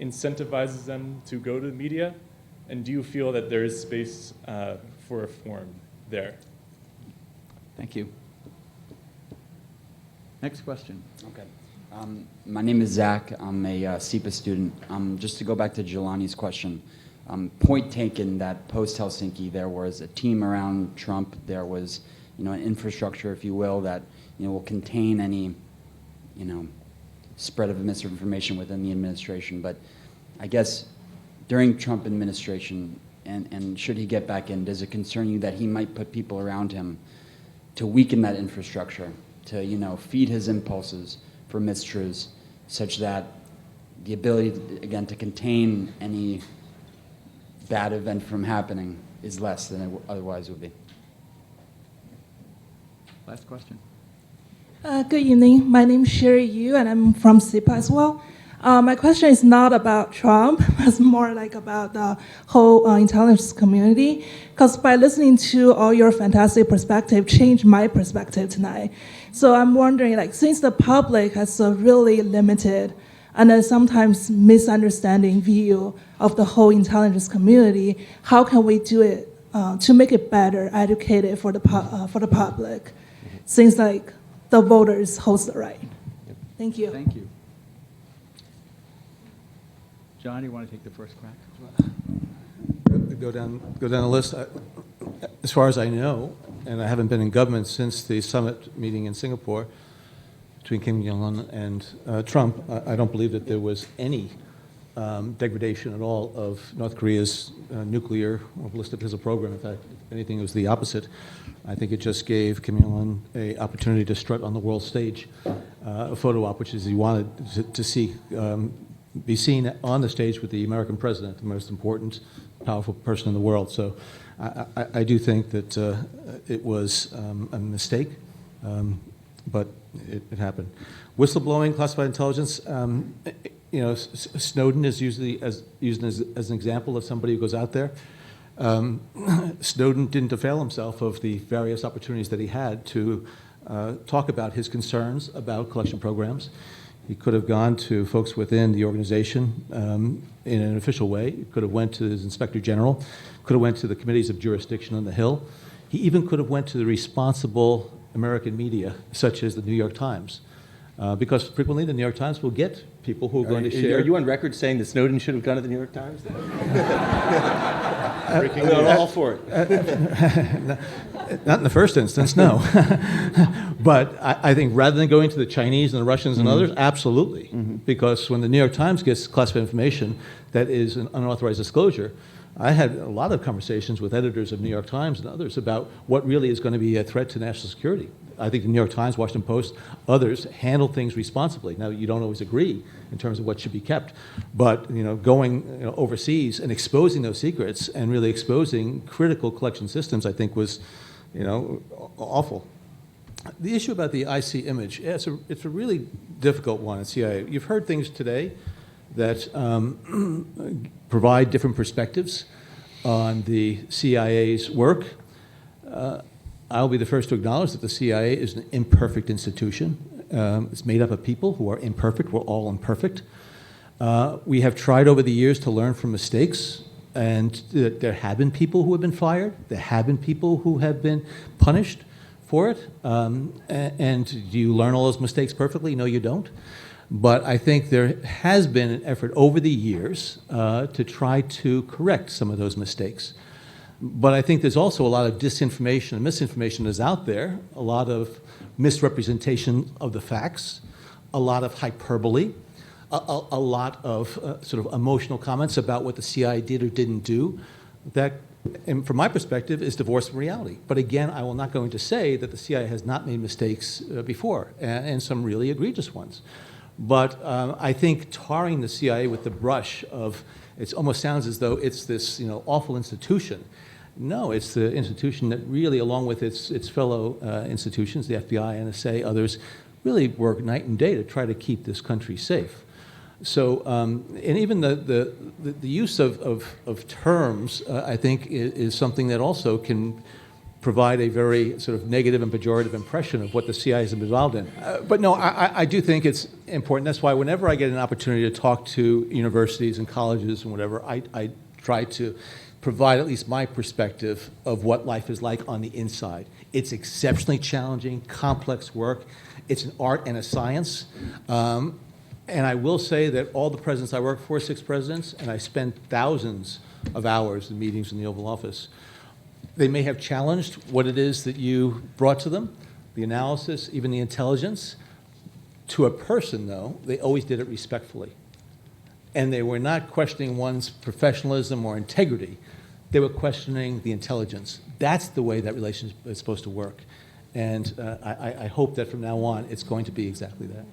incentivizes them to go to the media? And do you feel that there is space for reform there? Thank you. Next question. Okay. My name is Zach. I'm a SEPA student. Just to go back to Jelani's question, point taken that post-Helsinki there was a team around Trump. There was, an infrastructure, if you will, that will contain any, spread of misinformation within the administration. But I guess during Trump administration, and should he get back in, does it concern you that he might put people around him to weaken that infrastructure, to feed his impulses for mistruths, such that the ability, to contain any bad event from happening is less than it otherwise would be? Last question. Good evening. My name is Sherry Yu, and I'm from SIPA as well. My question is not about Trump, it's more like about the whole intelligence community, because by listening to all your fantastic perspective changed my perspective tonight. So I'm wondering, since the public has a really limited and then sometimes misunderstanding view of the whole intelligence community, how can we do it to make it better, educated for the public, since the voters holds the right? Thank you. Thank you. John, you want to take the first crack? Go down the list. As far as I know, and I haven't been in government since the summit meeting in Singapore between Kim Jong-un and Trump, I don't believe that there was any degradation at all of North Korea's nuclear or ballistic missile program. In fact, if anything, it was the opposite. I think it just gave Kim Jong-un an opportunity to strut on the world stage, a photo op, which is he wanted to see, be seen on the stage with the American president, the most important, powerful person in the world. So I do think that it was a mistake, but it happened. Whistleblowing, classified intelligence, you know, Snowden is usually used as an example of somebody who goes out there. Snowden didn't avail himself of the various opportunities that he had to talk about his concerns about collection programs. He could have gone to folks within the organization in an official way. He could have went to his inspector general, could have went to the committees of jurisdiction on the Hill. He even could have went to the responsible American media, such as the New York Times. Because frequently the New York Times will get people who are going to share. Are you on record saying that Snowden should have gone to the New York Times? I'm all for it. Not in the first instance, no. But I think rather than going to the Chinese and the Russians and others, absolutely. Because when the New York Times gets classified information that is an unauthorized disclosure, I had a lot of conversations with editors of New York Times and others about what really is going to be a threat to national security. I think the New York Times, Washington Post, others handle things responsibly. Now, you don't always agree in terms of what should be kept, but going overseas and exposing those secrets and really exposing critical collection systems, I think was awful. The issue about the IC image, it's a really difficult one at CIA. You've heard things today that provide different perspectives on the CIA's work. I'll be the first to acknowledge that the CIA is an imperfect institution. It's made up of people who are imperfect. We're all imperfect. We have tried over the years to learn from mistakes, and there have been people who have been fired. There have been people who have been punished for it. And do you learn all those mistakes perfectly? No, you don't. But I think there has been an effort over the years to try to correct some of those mistakes. But I think there's also a lot of disinformation and misinformation that's out there, a lot of misrepresentation of the facts, a lot of hyperbole, a lot of sort of emotional comments about what the CIA did or didn't do that, and from my perspective, is divorced from reality. But again, I will not go into say that the CIA has not made mistakes before, and some really egregious ones. But I think tarring the CIA with the brush of, it almost sounds as though it's this awful institution. No, it's the institution that really, along with its fellow institutions, the FBI, NSA, others, really work night and day to try to keep this country safe. So, and even the use of terms, I think, is something that also can provide a very sort of negative and pejorative impression of what the CIA is involved in. But no, I do think it's important. That's why whenever I get an opportunity to talk to universities and colleges and whatever, I try to provide at least my perspective of what life is like on the inside. It's exceptionally challenging, complex work. It's an art and a science. And I will say that all the presidents I worked for, 6 presidents, and I spent thousands of hours in meetings in the Oval Office, they may have challenged what it is that you brought to them, the analysis, even the intelligence. To a person, though, they always did it respectfully. And they were not questioning one's professionalism or integrity. They were questioning the intelligence. That's the way that relationship is supposed to work. And I hope that from now on, it's going to be exactly that.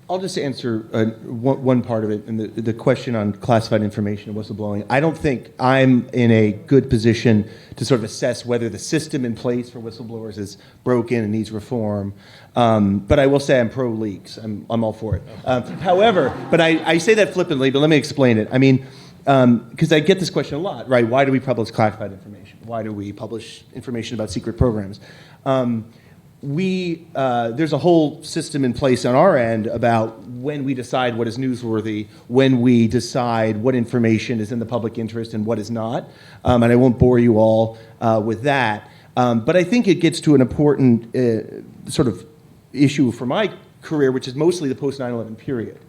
I'll just answer one part of it, and the question on classified information and whistleblowing. I don't think I'm in a good position to sort of assess whether the system in place for whistleblowers is broken and needs reform. But I will say I'm pro-leaks. I'm all for it. However, but I say that flippantly, but let me explain it. I mean, because I get this question a lot, right? Why do we publish classified information? Why do we publish information about secret programs? There's a whole system in place on our end about when we decide what is newsworthy, when we decide what information is in the public interest and what is not. And I won't bore you all with that. But I think it gets to an important sort of issue for my career, which is mostly the post-9/11 period.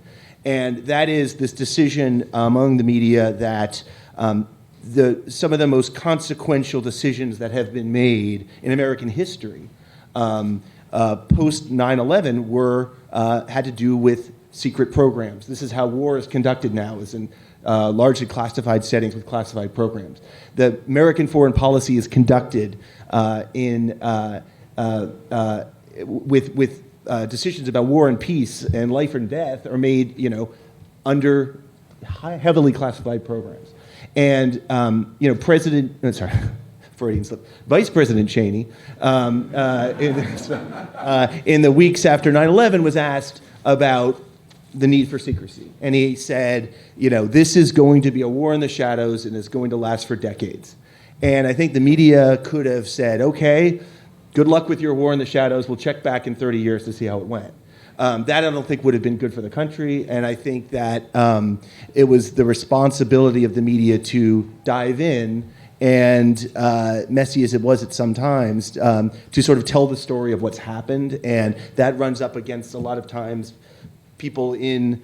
And that is this decision among the media that some of the most consequential decisions that have been made in American history post 9/11 had to do with secret programs. This is how war is conducted now, is in largely classified settings with classified programs. The American foreign policy is conducted with decisions about war and peace and life and death are made, under heavily classified programs. And, Freudian slip, Vice President Cheney, in the weeks after 9/11 was asked about the need for secrecy. And he said, this is going to be a war in the shadows and it's going to last for decades. And I think the media could have said, okay, good luck with your war in the shadows. We'll check back in 30 years to see how it went. That I don't think would have been good for the country. And I think that it was the responsibility of the media to dive in and messy as it was at some times, to sort of tell the story of what's happened. And that runs up against a lot of times people in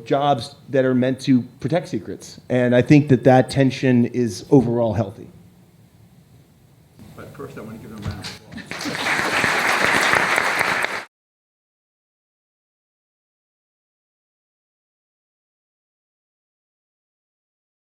jobs that are meant to protect secrets. And I think that tension is overall healthy. But first, I want to give them a round.